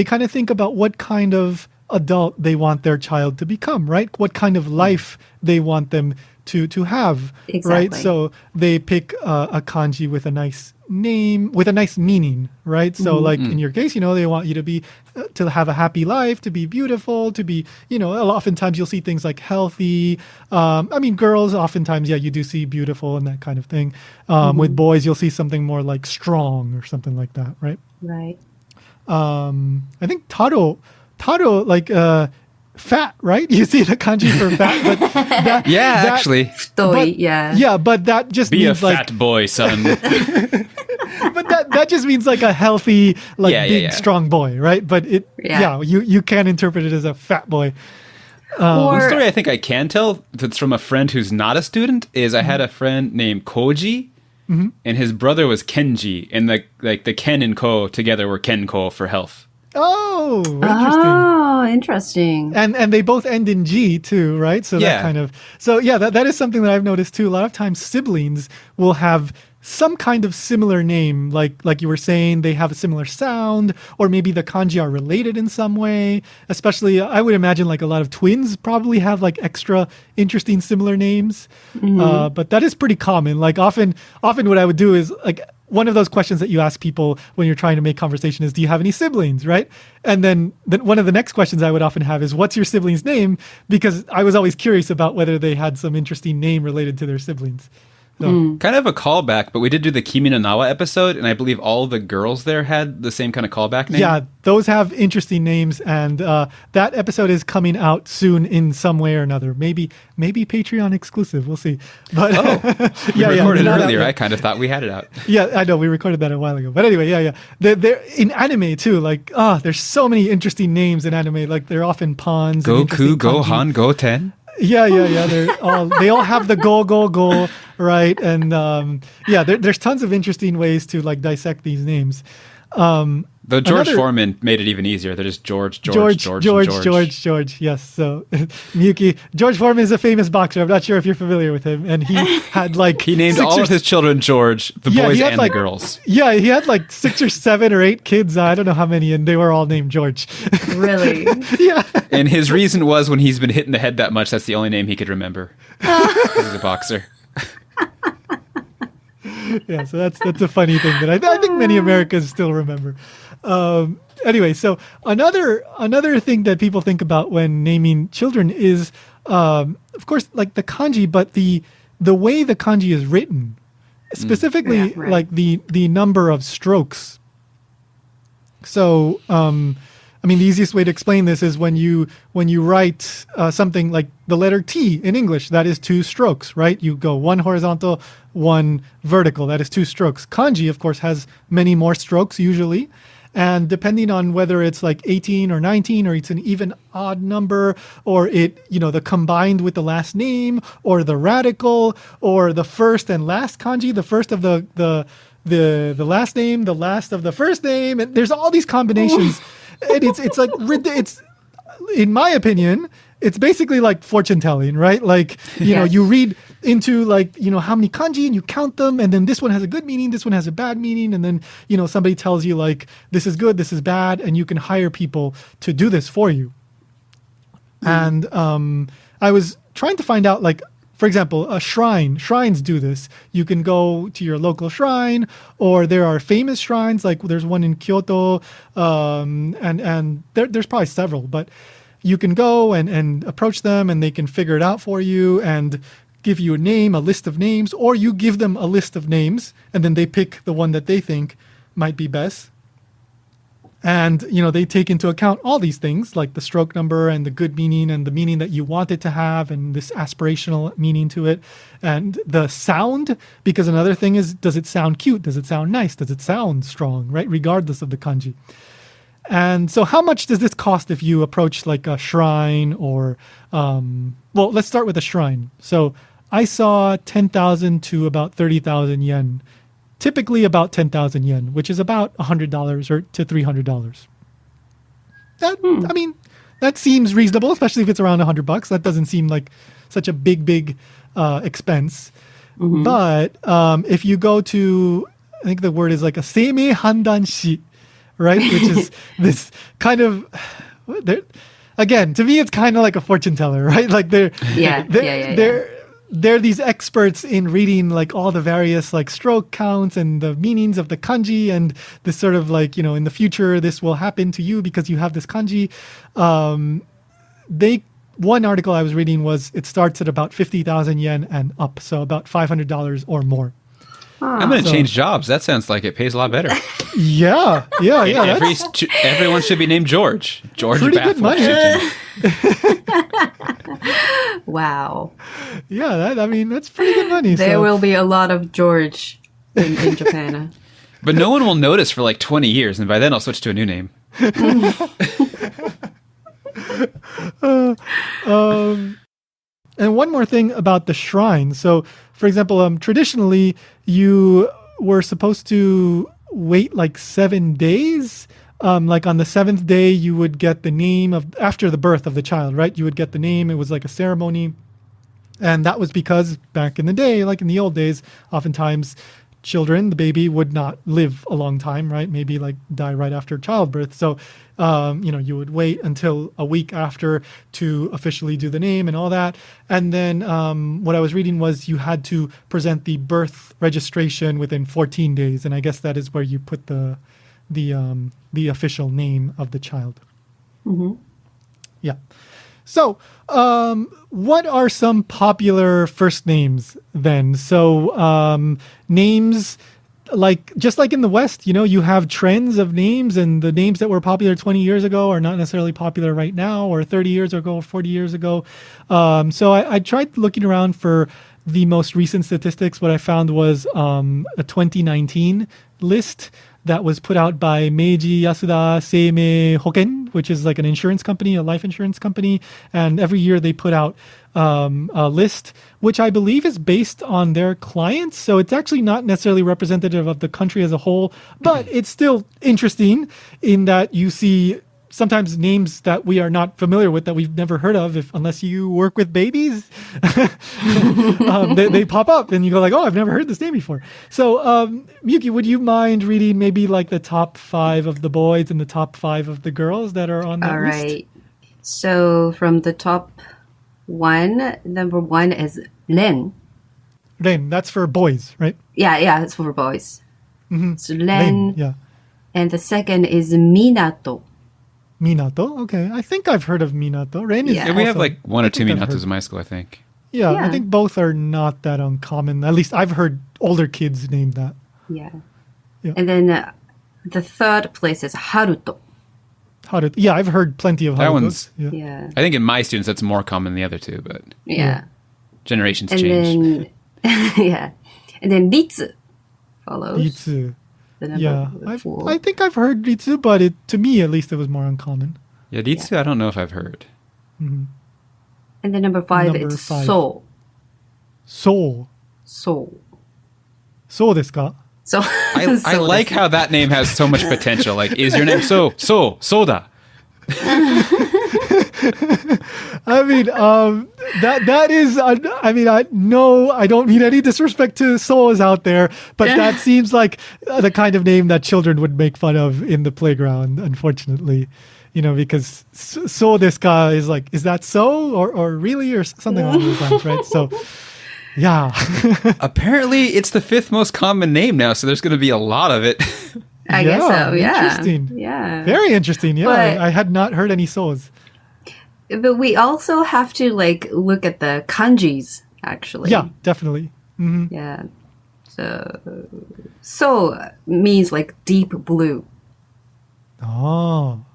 kind of think about what kind of adult they want their child to become, right? What kind of life they want them to have, right? So they pick a kanji with a nice name, with a nice meaning, right? So like in your case, they want you to be, to have a happy life, to be beautiful, to be, oftentimes you'll see things like healthy. Girls, oftentimes, you do see beautiful and that kind of thing. With boys, you'll see something more like strong or something like that, right? Right. I think Taro, like fat, right? You see the kanji for fat, but actually. But that just be means a fat boy, son. But that just means like a healthy, big, strong boy, right? But you can interpret it as a fat boy. One story I think I can tell that's from a friend who's not a student is I had a friend named Koji, and his brother was Kenji, and the Ken and Ko together were Kenko for health. Oh, interesting. Oh, interesting. And they both end in G too, right? So that kind of that is something that I've noticed too. A lot of times siblings will have some kind of similar name, like you were saying, they have a similar sound, or maybe the kanji are related in some way. Especially, I would imagine like a lot of twins probably have like extra interesting similar names. But that is pretty common. Like often what I would do is like, one of those questions that you ask people when you're trying to make conversation is, do you have any siblings, right? And then one of the next questions I would often have is, what's your sibling's name? Because I was always curious about whether they had some interesting name related to their siblings. So. Kind of a callback, but we did do the Kimi no Nawa episode, and I believe all the girls there had the same kind of callback name. Yeah, those have interesting names, and that episode is coming out soon in some way or another. Maybe Patreon exclusive. We'll see. But we recorded it earlier. I kind of thought we had it out. Yeah, I know. We recorded that a while ago. But anyway, They're in anime too. Like, there's so many interesting names in anime. Like, they're often pawns. Goku, Gohan, Goten. Yeah. They all have the go, right? And there's tons of interesting ways to like dissect these names. Though George Foreman made it even easier. They're just George. Yes. So Miyuki, George Foreman is a famous boxer. I'm not sure if you're familiar with him. And he had like he named all of his children George, the boys and the girls. Yeah, he had like 6 or 7 or 8 kids. I don't know how many, and they were all named George. Really? Yeah. And his reason was when he's been hit in the head that much, that's the only name he could remember. He's a boxer. Yeah, so that's a funny thing that I think many Americans still remember. Anyway, so another thing that people think about when naming children is, of course, like the kanji, but the way the kanji is written, specifically like the number of strokes. So I mean, the easiest way to explain this is when you write something like the letter T in English, that is 2 strokes, right? You go 1 horizontal, 1 vertical. That is 2 strokes. Kanji, of course, has many more strokes usually. And depending on whether it's like 18 or 19 or it's an even odd number or the combined with the last name or the radical or the first and last kanji, the first of the last name, the last of the first name. And there's all these combinations. And it's in my opinion, it's basically like fortune telling, right? Like, you read into like, how many kanji and you count them. And then this one has a good meaning. This one has a bad meaning. And then, somebody tells you like, this is good, this is bad. And you can hire people to do this for you. And I was trying to find out, like, for example, a shrine. Shrines do this. You can go to your local shrine, or there are famous shrines. Like there's one in Kyoto, and there's probably several. But you can go and approach them, and they can figure it out for you and give you a name, a list of names, or you give them a list of names, and then they pick the one that they think might be best. And, they take into account all these things like the stroke number and the good meaning and the meaning that you want it to have and this aspirational meaning to it and the sound, because another thing is, does it sound cute? Does it sound nice? Does it sound strong, right? Regardless of the kanji. And so how much does this cost if you approach like a shrine or, let's start with a shrine. So I saw 10,000 to about 30,000 yen. Typically about 10,000 yen, which is about $100 or to $300. I mean, that seems reasonable, especially if it's around $100. That doesn't seem like such a big expense. Mm-hmm. But if you go to, I think the word is like a seimeihandanshi, right? Which is this kind of, again, to me, it's kind of like a fortune teller, right? Like they're these experts in reading like all the various like stroke counts and the meanings of the kanji and this sort of like, in the future, this will happen to you because you have this kanji. One article I was reading was it starts at about 50,000 yen and up. So about $500 or more. I'm going to change jobs. That sounds like it pays a lot better. Yeah. Everyone should be named George. George pretty good money. Wow. Yeah, that's pretty good money. There will be a lot of George in Japan. But no one will notice for like 20 years, and by then I'll switch to a new name. And one more thing about the shrine. So, for example, traditionally, you were supposed to wait like 7 days. Like on the 7th day, you would get the name after the birth of the child, right? You would get the name. It was like a ceremony. And that was because back in the day, like in the old days, oftentimes children, the baby would not live a long time, right? Maybe like die right after childbirth. So, you would wait until a week after to officially do the name and all that. And then what I was reading was you had to present the birth registration within 14 days. And I guess that is where you put the official name of the child. Mm-hmm. Yeah. So, what are some popular first names then? So, names just like in the West, you have trends of names, and the names that were popular 20 years ago are not necessarily popular right now, or 30 years ago, or 40 years ago. So I tried looking around for the most recent statistics. What I found was a 2019 list that was put out by Meiji Yasuda Seimei Hoken, which is like an insurance company, a life insurance company. And every year they put out a list, which I believe is based on their clients. So it's actually not necessarily representative of the country as a whole, but it's still interesting in that you see sometimes names that we are not familiar with, that we've never heard of, unless you work with babies, they pop up and you go like, oh, I've never heard this name before. So Miyuki, would you mind reading maybe like the top 5 of the boys and the top 5 of the girls that are on that list? All right. So from the top number 1 is Ren. Ren, that's for boys, right? Yeah, it's for boys. Mm-hmm. So Ren. Yeah. And the second is Minato. Minato, okay. I think I've heard of Minato. Ren is we have like 1 or 2 Minatos in my school, I think. Yeah, I think both are not that uncommon. At least I've heard older kids name that. Yeah. And then the third place is Haruto. Yeah, I've heard plenty of that Harutos. one's. Yeah. I think in my students that's more common than the other two, but Yeah. generations And change. then, yeah. And then Ritsu follows. Ritsu. The number Yeah, 4. I think I've heard Ritsu, but to me at least it was more uncommon. Yeah, Ritsu, I don't know if I've heard. And then number 5, Number it's 5. So. So desu ka? So I like how that name has so much potential. Like, is your name Soda? I mean, that is. I mean, I don't mean any disrespect to souls out there, but that seems like the kind of name that children would make fun of in the playground. Unfortunately, because so desu ka is like, is that so or really or something along those lines, right? So, yeah. Apparently, it's the 5th most common name now, so there's going to be a lot of it. I guess so, yeah. Interesting. Yeah. Very interesting. Yeah, But- I had not heard any souls. But we also have to look at the kanjis, actually. Yeah, definitely. Yeah. So means like deep blue. Oh,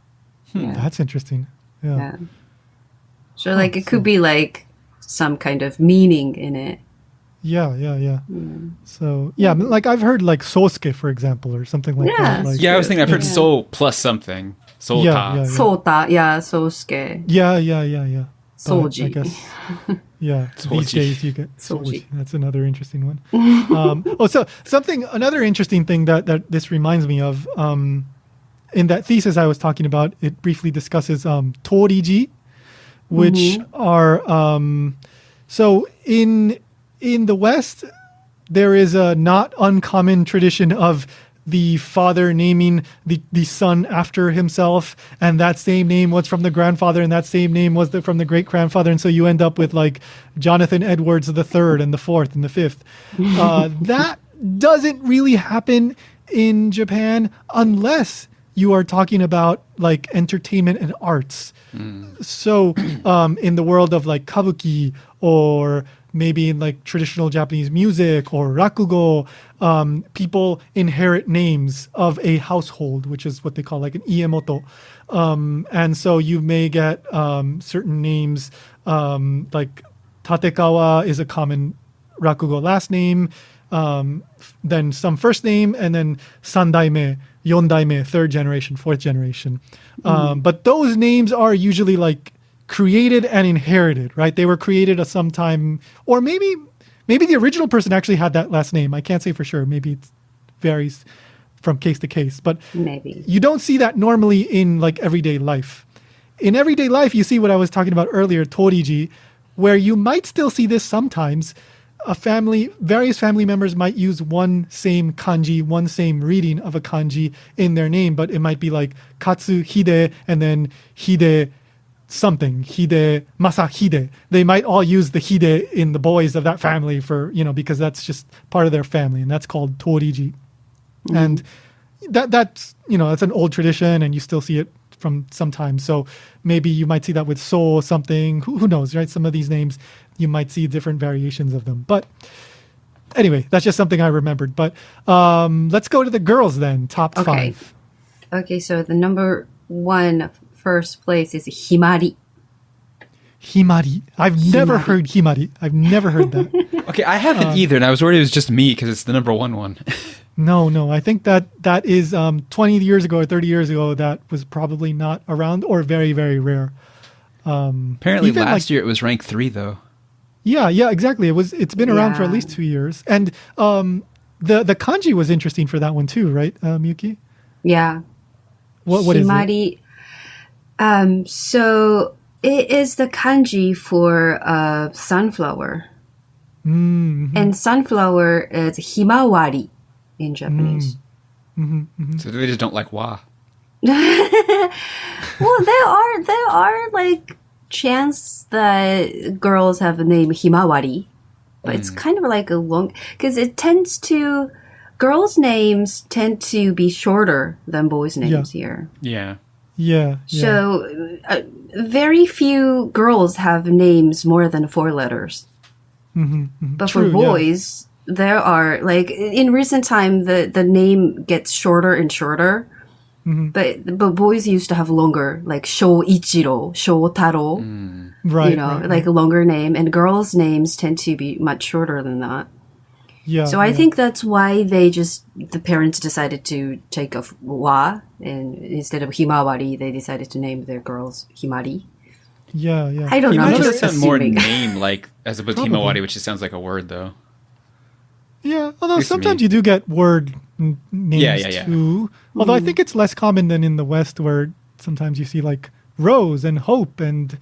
that's interesting. Yeah. So it could be like some kind of meaning in it. Yeah. So like I've heard like Sosuke, for example, or something like Yeah. that. Like, Yeah, I was thinking I've heard soul plus something. Soul Yeah. Sota, yeah, Sosuke. Yeah. But Soji. I guess. Yeah. These Soji. days you get Soji. Soji. That's another interesting one. So another interesting thing that this reminds me of, in that thesis I was talking about, it briefly discusses tōriji, which are so in the West, there is a not uncommon tradition of the father naming the son after himself, and that same name was from the grandfather, and that same name was from the great grandfather, and so you end up with like Jonathan Edwards the third and the fourth and the fifth. That doesn't really happen in Japan unless you are talking about like entertainment and arts. So in the world of like kabuki, or maybe in like traditional Japanese music or rakugo, people inherit names of a household, which is what they call like an iemoto. And so you may get certain names, like Tatekawa is a common rakugo last name, then some first name, and then sandaime, yondaime, third generation, fourth generation. But those names are usually like created and inherited, right? They were created at some time, or maybe the original person actually had that last name. I can't say for sure. Maybe it varies from case to case, but Maybe. you don't see that normally in like everyday life. In everyday life, you see what I was talking about earlier, tōriji, where you might still see this sometimes. Various family members might use one same kanji, one same reading of a kanji in their name, but it might be like Katsuhide and then Hide something, Hide Masahide. They might all use the Hide in the boys of that family for, because that's just part of their family, and that's called tōriji. And that's it's an old tradition, and you still see it from sometimes. So maybe you might see that with so something, who knows, right? Some of these names, you might see different variations of them. But anyway, that's just something I remembered. But let's go to the girls then, top 5. Okay, so the number 1 first place is Himari. Himari. I've never heard Himari. I've never heard that. Okay, I haven't either, and I was worried it was just me because it's the number 1 one. No. I think that is 20 years ago or 30 years ago, that was probably not around, or very, very rare. Apparently last year it was rank 3, though. Yeah, exactly. It's been around for at least 2 years. And the kanji was interesting for that one too, right, Miyuki? Yeah. What is it? Himari. So it is the kanji for sunflower. Mm-hmm. And sunflower is himawari in Japanese. So they just don't like wa. Well, there are like chance that girls have a name Himawari, but it's kind of like a long, because girls' names tend to be shorter than boys' names here. Yeah. Yeah. So very few girls have names more than 4 letters. But True, for boys, there are like in recent time the name gets shorter and shorter. But boys used to have longer, like Shoichiro, Shotaro, Right. like a longer name. And girls' names tend to be much shorter than that. Yeah. So I think that's why the parents decided to take off wa, and instead of Himawari, they decided to name their girls Himari. Yeah, yeah. I don't know. Himari I'm does just sound more assuming. name-like as opposed to Probably. Himawari, which just sounds like a word, though. Yeah, although Least to sometimes me. you do get word names Yeah. too. Although I think it's less common than in the West, where sometimes you see like Rose and Hope and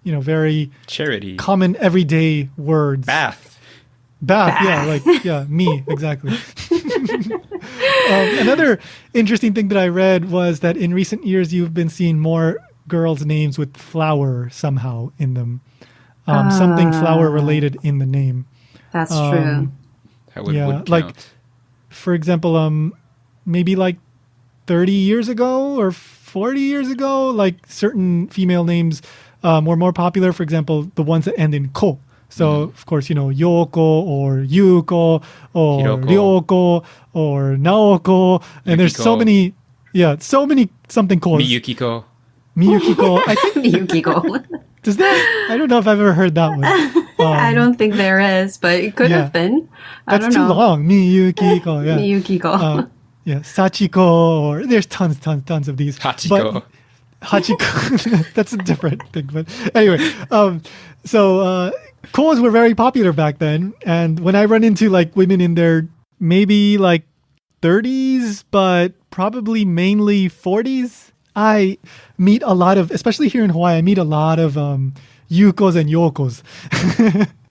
very Charity. common everyday words. Bath. Bath. Me, exactly. Another interesting thing that I read was that in recent years you've been seeing more girls' names with flower somehow in them. Something flower related in the name. That's true. That would count. like for example, maybe like 30 years ago or 40 years ago, like certain female names were more popular. For example, the ones that end in ko. So, of course, Yoko or Yuko or Hiroko. Ryoko or Naoko. And there's so Yukiko. many, something ko's. Miyukiko. Miyukiko. I think, Yukiko. does that, I don't know if I've ever heard that one. I don't think there is, but it could have been. I That's don't too know. long. Miyukiko, yeah. Miyukiko. Sachiko, or there's tons of these. Hachiko. But Hachiko, that's a different thing. But anyway, ko's were very popular back then. And when I run into like women in their maybe like 30s, but probably mainly 40s, I meet a lot of, especially here in Hawaii, I meet a lot of yukos and yokos.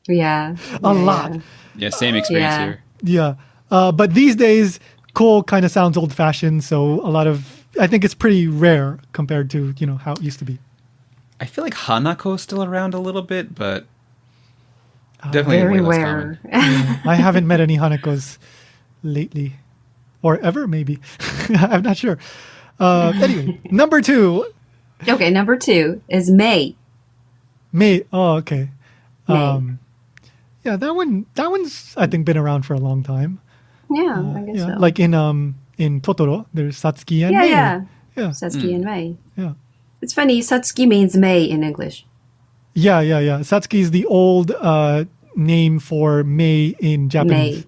Yeah. A lot. Yeah, same experience Yeah. here. Yeah. But these days, ko kind of sounds old fashioned. So I think it's pretty rare compared to, how it used to be. I feel like Hanako's still around a little bit, but definitely Very way less rare. common. I haven't met any Hanakos lately or ever, maybe. I'm not sure. Anyway, number 2, Okay, number 2 is Mei. Mei. Oh, okay. Mei. Yeah, that one's I think been around for a long time. Yeah, I guess so. Like in Totoro, there's Satsuki and Mei. yeah. Yeah. Satsuki and Mei. Yeah. It's funny, Satsuki means May in English. Yeah. Satsuki is the old name for Mei in Japanese. May.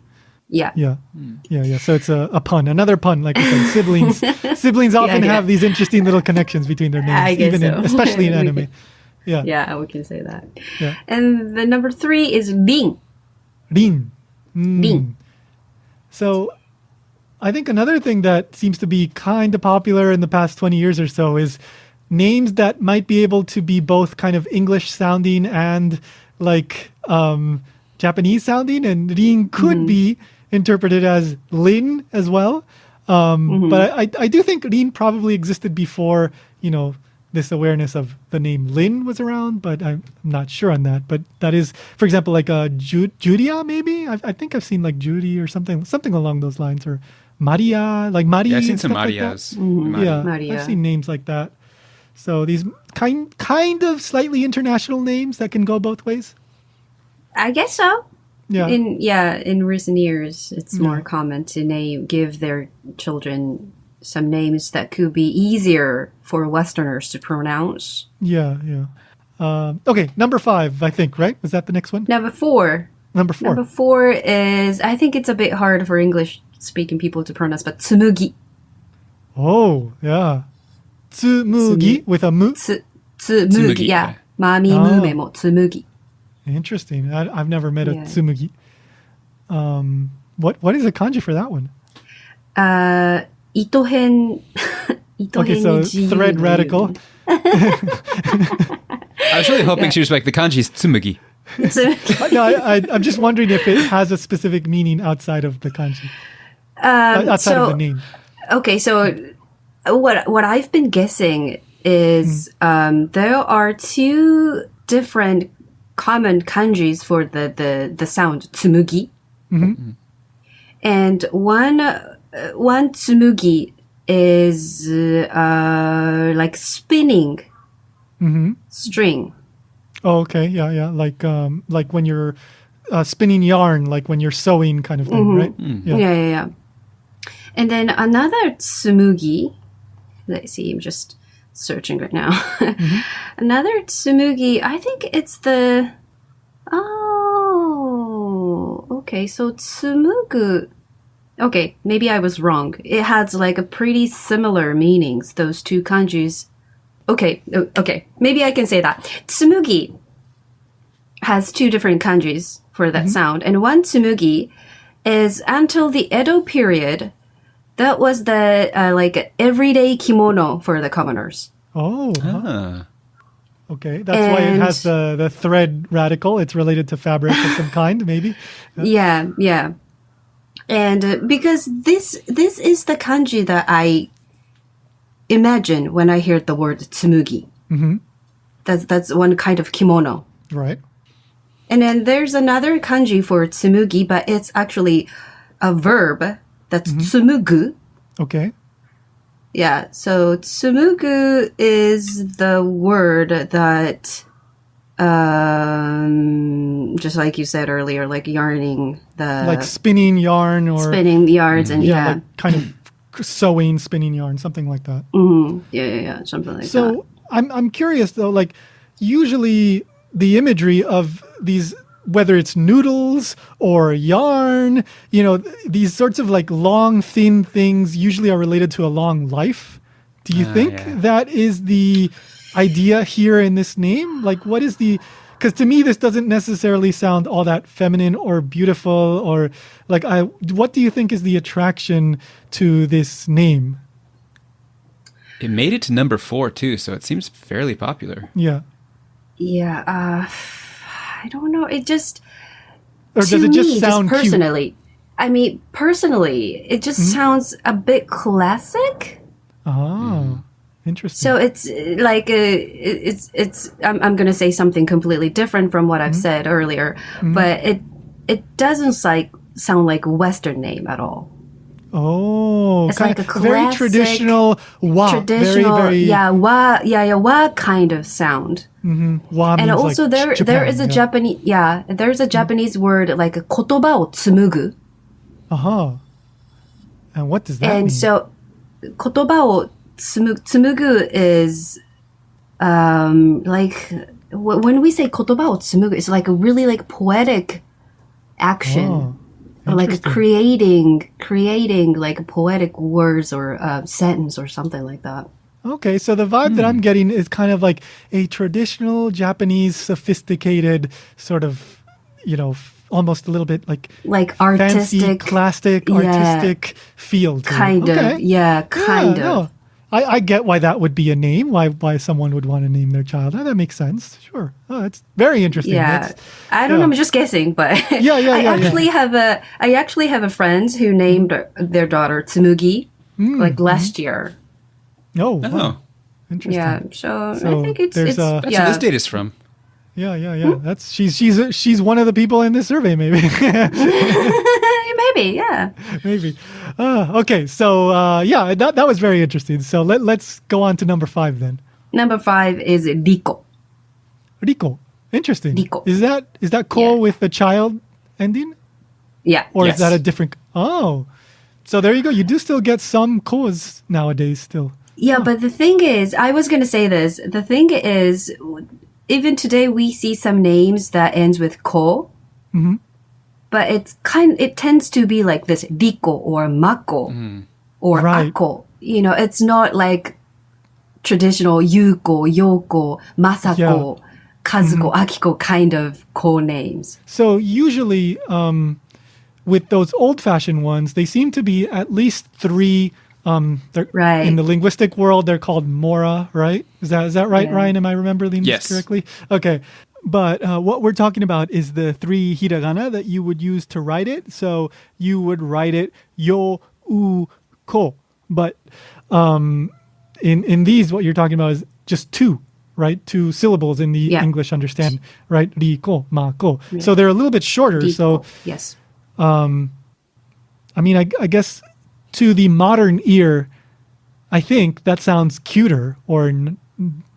Yeah. Yeah. So it's a pun, another pun, like I said, siblings. Siblings often Yeah. have these interesting little connections between their names, I guess so. especially in We anime. could- Yeah. Yeah, we can say that. Yeah. And the number 3 is Rin. Rin. Rin. So I think another thing that seems to be kind of popular in the past 20 years or so is names that might be able to be both kind of English sounding and like Japanese sounding. And Rin could be interpreted as Lin as well. But I do think Rin probably existed before, this awareness of the name Lin was around, but I'm not sure on that. But that is, for example, like Judia, maybe? I think I've seen like Judy or something along those lines, or Maria, like Mari. Yeah, I've seen and some stuff like that. Marias. Yeah, Maria. I've seen names like that. So these kind of slightly international names that can go both ways. I guess so. Yeah. In recent years, it's more common to give their children some names that could be easier for Westerners to pronounce. Yeah. Okay, number 5, I think, right? Was that the next one? Number 4. Number 4. Number 4 is, I think it's a bit hard for English-speaking people to pronounce, but tsumugi. Oh, yeah. Tsumugi with a mu. Tsumugi, Tsumugi, yeah. yeah. Mami mume mo tsumugi. Interesting. I've never met a Yeah. tsumugi. What is the kanji for that one? Itohen. Okay, so thread radical. I was really hoping she was like, the kanji is tsumugi. No, I'm just wondering if it has a specific meaning outside of the kanji, outside of the name. Okay, so what I've been guessing is there are 2 different common kanjis for the sound tsumugi, and one tsumugi is like spinning string. Oh, okay, yeah, like when you're spinning yarn, like when you're sewing, kind of thing, right? Yeah. And then another tsumugi. Let's see, I'm just searching right now. Another tsumugi, I think it's the... Oh, okay. So tsumugu... Okay, maybe I was wrong. It has like a pretty similar meanings, those two kanjis. Okay, maybe I can say that. Tsumugi has two different kanjis for that sound. And one tsumugi is until the Edo period... That was the like everyday kimono for the commoners. Oh. Okay. That's why it has the thread radical. It's related to fabric of some kind, maybe. Yeah. And because this is the kanji that I imagine when I hear the word tsumugi. That's one kind of kimono. Right. And then there's another kanji for tsumugi, but it's actually a verb. That's tsumugu. Okay. Yeah, so tsumugu is the word that, just like you said earlier, like yarning like spinning yarn or... Spinning yarns and like kind of sewing, spinning yarn, something like that. Yeah, something like that. So I'm curious though, like usually the imagery of these... whether it's noodles or yarn, these sorts of like long, thin things usually are related to a long life. Do you think that is the idea here in this name? Like what is the... Because to me, this doesn't necessarily sound all that feminine or beautiful or like what do you think is the attraction to this name? It made it to number 4 too, so it seems fairly popular. Yeah. I don't know. It just... Or does it just sound personally, cute? I mean, personally, it just sounds a bit classic. Oh, interesting. So it's like, I'm going to say something completely different from what I've said earlier, but it doesn't sound like a Western name at all. Oh, it's like a classic, very traditional wa. Very, wa kind of sound. Wa and means also like there is a Japanese there's a Japanese word like a kotoba o tsumugu. And what does that mean? And so kotoba o tsumugu is like when we say kotoba o tsumugu, it's like a really like poetic action. Or like creating like poetic words or sentence or something like that. Okay, so the vibe that I'm getting is kind of like a traditional Japanese, sophisticated sort of, almost a little bit like artistic, fancy, classic, artistic feel. Kind of. No. I get why that would be a name, why someone would want to name their child. That makes sense. Sure. Oh, it's very interesting. Yeah. I don't know, I'm just guessing, but I actually have a friend who named their daughter Tsumugi like last year. Oh, wow. Interesting. Yeah, so I think it's that's where this date is from. Yeah. That's she's one of the people in this survey, maybe. Maybe, yeah. Maybe. Okay, so that was very interesting. So let's go on to number 5 then. Number 5 is Riko. Riko. Interesting. Riko. Is that ko with the child ending? Yeah. Or is that a different... Oh. So there you go. You do still get some ko's nowadays still. Yeah, but the thing is, I was going to say this. The thing is, even today we see some names that ends with ko. But it tends to be like this Riko or Mako or Ako. It's not like traditional Yuko, Yoko, Masako, Kazuko, Akiko kind of ko names. So usually with those old-fashioned ones, they seem to be at least 3. In the linguistic world, they're called mora, right? Is that right, Ryan? Am I remembering this correctly? Okay. But what we're talking about is the 3 hiragana that you would use to write it. So you would write it yo, u, ko. But in these, what you're talking about is just 2, right? 2 syllables in the English understanding, right? Ri, ko, ma, ko. Yeah. So they're a little bit shorter. Riko. So yes. I mean, I guess to the modern ear, I think that sounds cuter or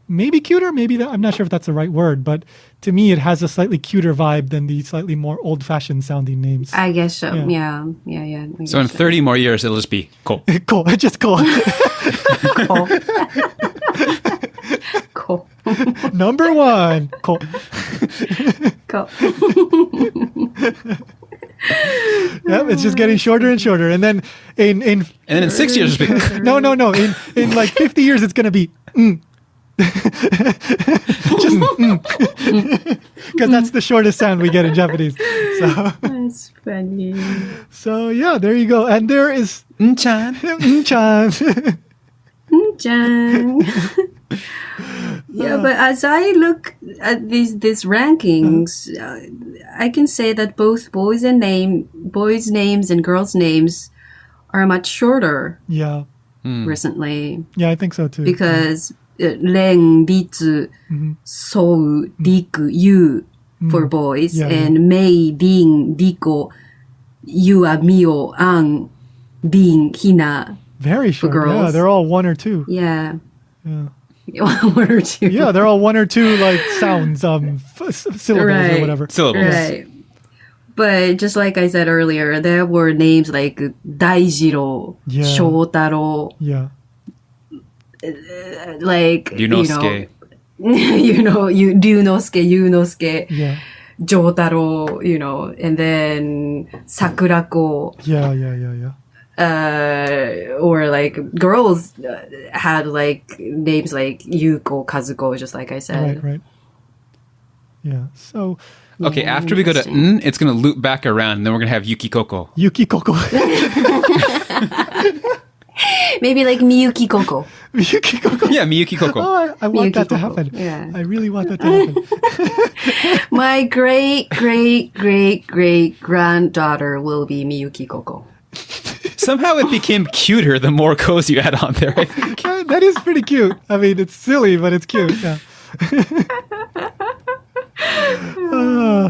maybe cuter, maybe I'm not sure if that's the right word, but to me it has a slightly cuter vibe than the slightly more old-fashioned sounding names. I guess so. Yeah. So in 30 more years, it'll just be Ko. Ko, just Ko. Cool. Number 1, Ko. Cool. Yep, it's just getting shorter and shorter, and then in 6 years, it'll just be no. In like 50 years, it's gonna be just because that's the shortest sound we get in Japanese. So That's funny. so yeah, there you go. And there is N-chan. N-chan. Jan. Yeah, but as I look at these rankings, I can say that both boys' names and girls' names are much shorter Yeah, recently. yeah, I think so too. Because Ren, Ritsu, Sou, Riku, Yu for boys, Yeah, and Mei, Rin, Riko, Yua, Mio, An, Rin, Hina. Very short. girls. Yeah, they're all 1 or 2. Yeah. Yeah. 1 or 2. Yeah, they're all 1 or 2 like sounds, syllables or Right. whatever. Syllables. Right. But just like I said earlier, there were names like Daijiro, Yeah. Shotaro, Yeah, like, Yunosuke. Ryunosuke, yeah, Jotaro, and then Sakurako, yeah. or like girls had like names like Yuko, Kazuko, just like I said. Right. Yeah, so Okay, after we go to N, it's going to loop back around, and then we're going to have Yukikoko. Yukikoko. Maybe like Miyuki Koko. Yukikoko. Yeah, Miyuki Koko. Oh, I want that to Miyuki Koko. happen. Yeah. I really want that to happen. My great granddaughter will be Miyuki Koko. Somehow it became cuter the more Ko's you add on there, I think. That is pretty cute. I mean, it's silly, but it's cute. Yeah.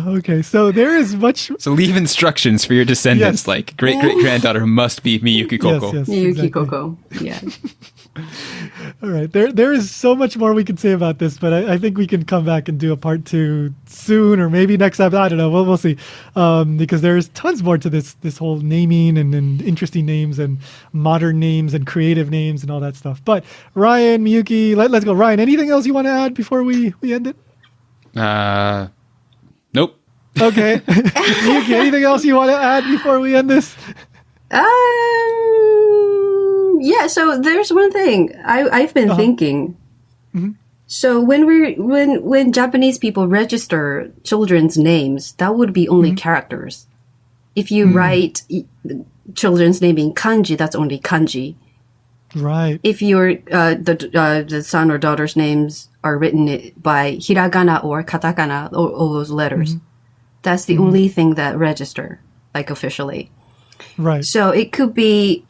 Okay, so there is much. So leave instructions for your descendants, Yes. like great-great-granddaughter must be Miyuki Koko. Yes, Miyuki exactly. Koko. Yeah. All right, there is so much more we can say about this, but I think we can come back and do a part 2 soon, or maybe next time. I don't know. We'll see, because there's tons more to this whole naming and interesting names and modern names and creative names and all that stuff. But Ryan, Miyuki, let's go. Ryan, anything else you want to add before we end it? Nope. Okay, Miyuki, anything else you want to add before we end this? Yeah, so there's one thing I've been thinking. So when Japanese people register children's names, that would be only characters. If you write children's name in kanji, that's only kanji. Right. If your the son or daughter's names are written by hiragana or katakana, all those letters, that's the only thing that register, like officially. Right. So it could be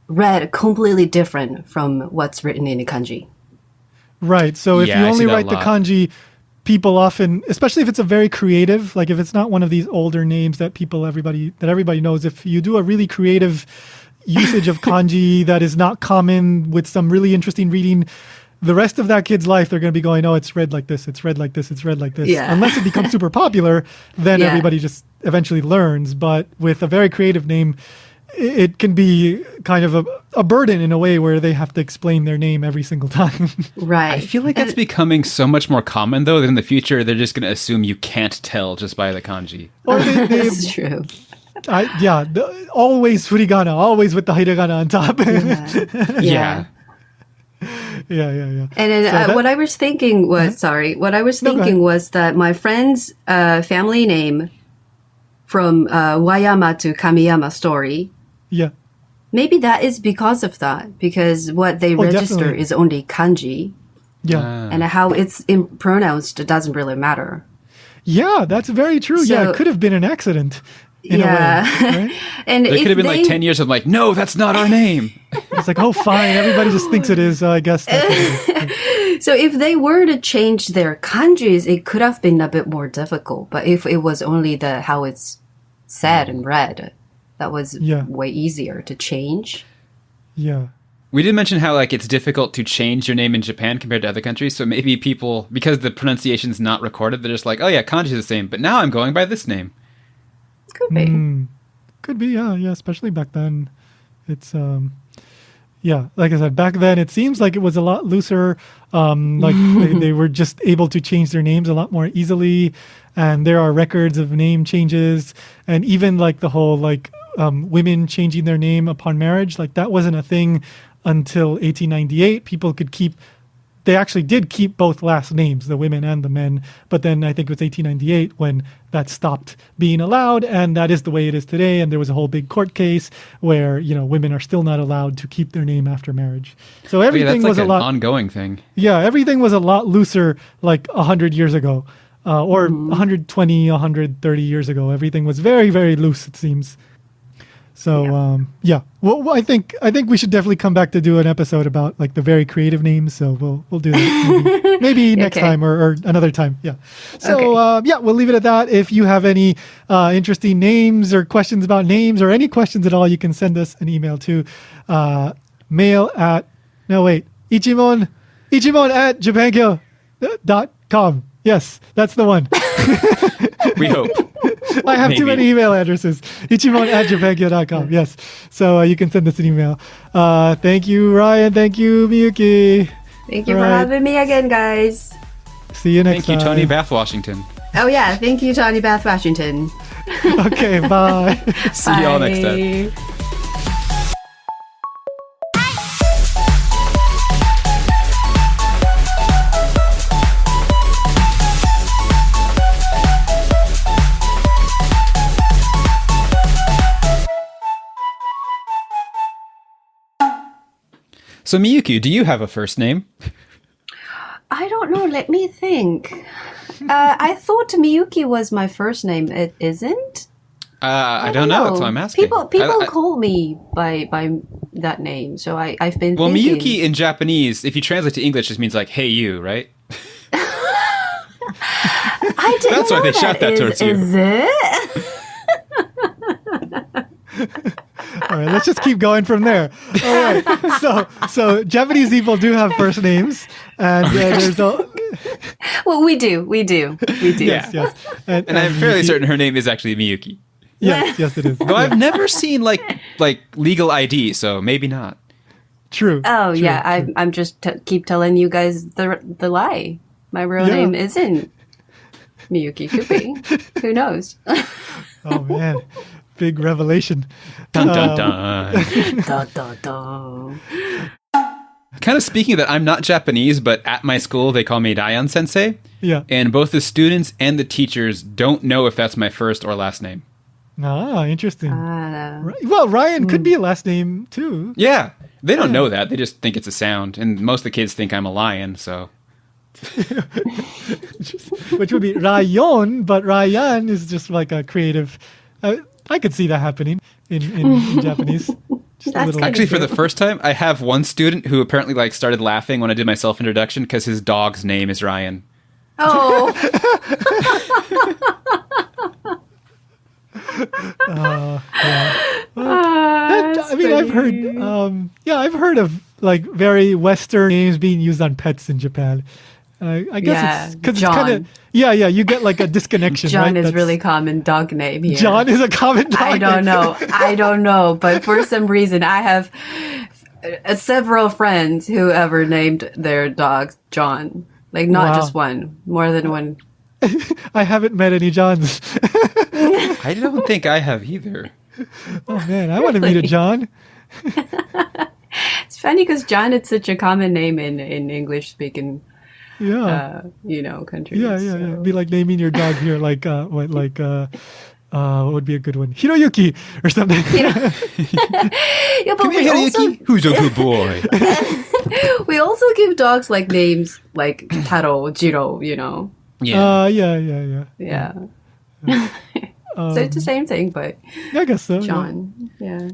read completely different from what's written in the kanji. Right. So if Yeah, you I only see that a write the lot. kanji, people often, especially if it's a very creative, like if it's not one of these older names that everybody knows, if you do a really creative usage of kanji that is not common with some really interesting reading, the rest of that kid's life, they're going to be going, oh, it's read like this, it's read like this, it's read like this. Yeah. Unless it becomes super popular, then Yeah. everybody just eventually learns. But with a very creative name, it can be kind of a burden in a way where they have to explain their name every single time. Right. I feel like that's becoming so much more common, though, that in the future they're just going to assume you can't tell just by the kanji. Or they, That's true. always furigana, always with the hiragana on top. Yeah. Yeah. And then So what I was thinking was, go ahead. was that my friend's family name from Wayama to Kamiyama story, Yeah. maybe that is because of that, because what they register definitely. is only kanji, Yeah. and how it's pronounced doesn't really matter. Yeah, that's very true. Yeah, So- it could have been an accident in a way. Right? And There if could have been like they- 10 years of like, no, that's not our name. It's like, oh, fine. Everybody just thinks it is. So I guess that's what it is. So if they were to change their kanjis, it could have been a bit more difficult. But if it was only how it's said and read, that was Yeah. way easier to change. Yeah. We did mention how like it's difficult to change your name in Japan compared to other countries. So maybe people, because the pronunciation's not recorded, they're just like, oh yeah, kanji is the same, but now I'm going by this name. Could be. Could be, yeah, especially back then. It's, like I said, back then it seems like it was a lot looser. Like they were just able to change their names a lot more easily. And there are records of name changes. And even like the whole like women changing their name upon marriage, like that wasn't a thing until 1898. They actually did keep both last names, the women and the men. But then I think it was 1898 when that stopped being allowed. And that is the way it is today. And there was a whole big court case where, women are still not allowed to keep their name after marriage. So everything that's was like a lot ongoing thing. Yeah, everything was a lot looser like 100 years ago or 120, 130 years ago. Everything was very, very loose, it seems. So well, I think we should definitely come back to do an episode about like the very creative names. So we'll do that maybe next time or another time. Yeah. So we'll leave it at that. If you have any interesting names or questions about names or any questions at all, you can send us an email to Ichimon at japankyo.com. Yes, that's the one. We hope. I have too many email addresses. Ichimon at japankyo.com. Yes. So you can send us an email. Thank you, Ryan. Thank you, Miyuki. Thank you for having me again, guys. See you next time. Thank you, Tony Bath Washington. Oh, yeah. Thank you, Tony Bath Washington. Okay, bye. See you all next time. So Miyuki, do you have a first name? I don't know. Let me think. I thought Miyuki was my first name. It isn't? I don't know. That's why I'm asking. People call me by that name, so I've been Well, thinking. Miyuki in Japanese, if you translate to English, just means like, hey you, right? I didn't That's why they shout that towards you. Is it? All right, let's just keep going from there. All right, so Japanese people do have first names, and there's Well, we do. yes. And I'm fairly certain her name is actually Miyuki. Yes, it is. Though I've never seen like legal ID, so maybe not. True. Oh true, yeah, true. I'm just keep telling you guys the lie. My real name isn't Miyuki. Could be. Who knows? Oh man, big revelation. Dun dun dun. Dun, dun, dun. Kind of speaking of that, I'm not Japanese, but at my school they call me Ryan Sensei. Yeah. And both the students and the teachers don't know if that's my first or last name. Ah, interesting. Well, Ryan could be a last name too. Yeah. They don't know that. They just think it's a sound. And most of the kids think I'm a lion, so. Which would be Ryan, but Ryan is just like a creative. I could see that happening in Japanese. Just a little. Actually, for the first time, I have one student who apparently like started laughing when I did my self-introduction because his dog's name is Ryan. Oh. I mean, I've heard of like very Western names being used on pets in Japan. I guess it's because it's kind of you get like a disconnection. John right? is really common dog name here. John is a common dog I don't know, but for some reason I have several friends who ever named their dogs John. Like not just one, more than one. I haven't met any Johns. I don't think I have either. Oh man, I want to meet a John. It's funny because John is such a common name in English speaking. Yeah. Countries. Yeah. It'd be like naming your dog here, like what would be a good one? Hiroyuki or something. Yeah, but Come here, Hiroyuki. Who's a good boy? We also give dogs like names like Taro, Jiro, Yeah. Yeah. So it's the same thing, but I guess so. John. Yeah.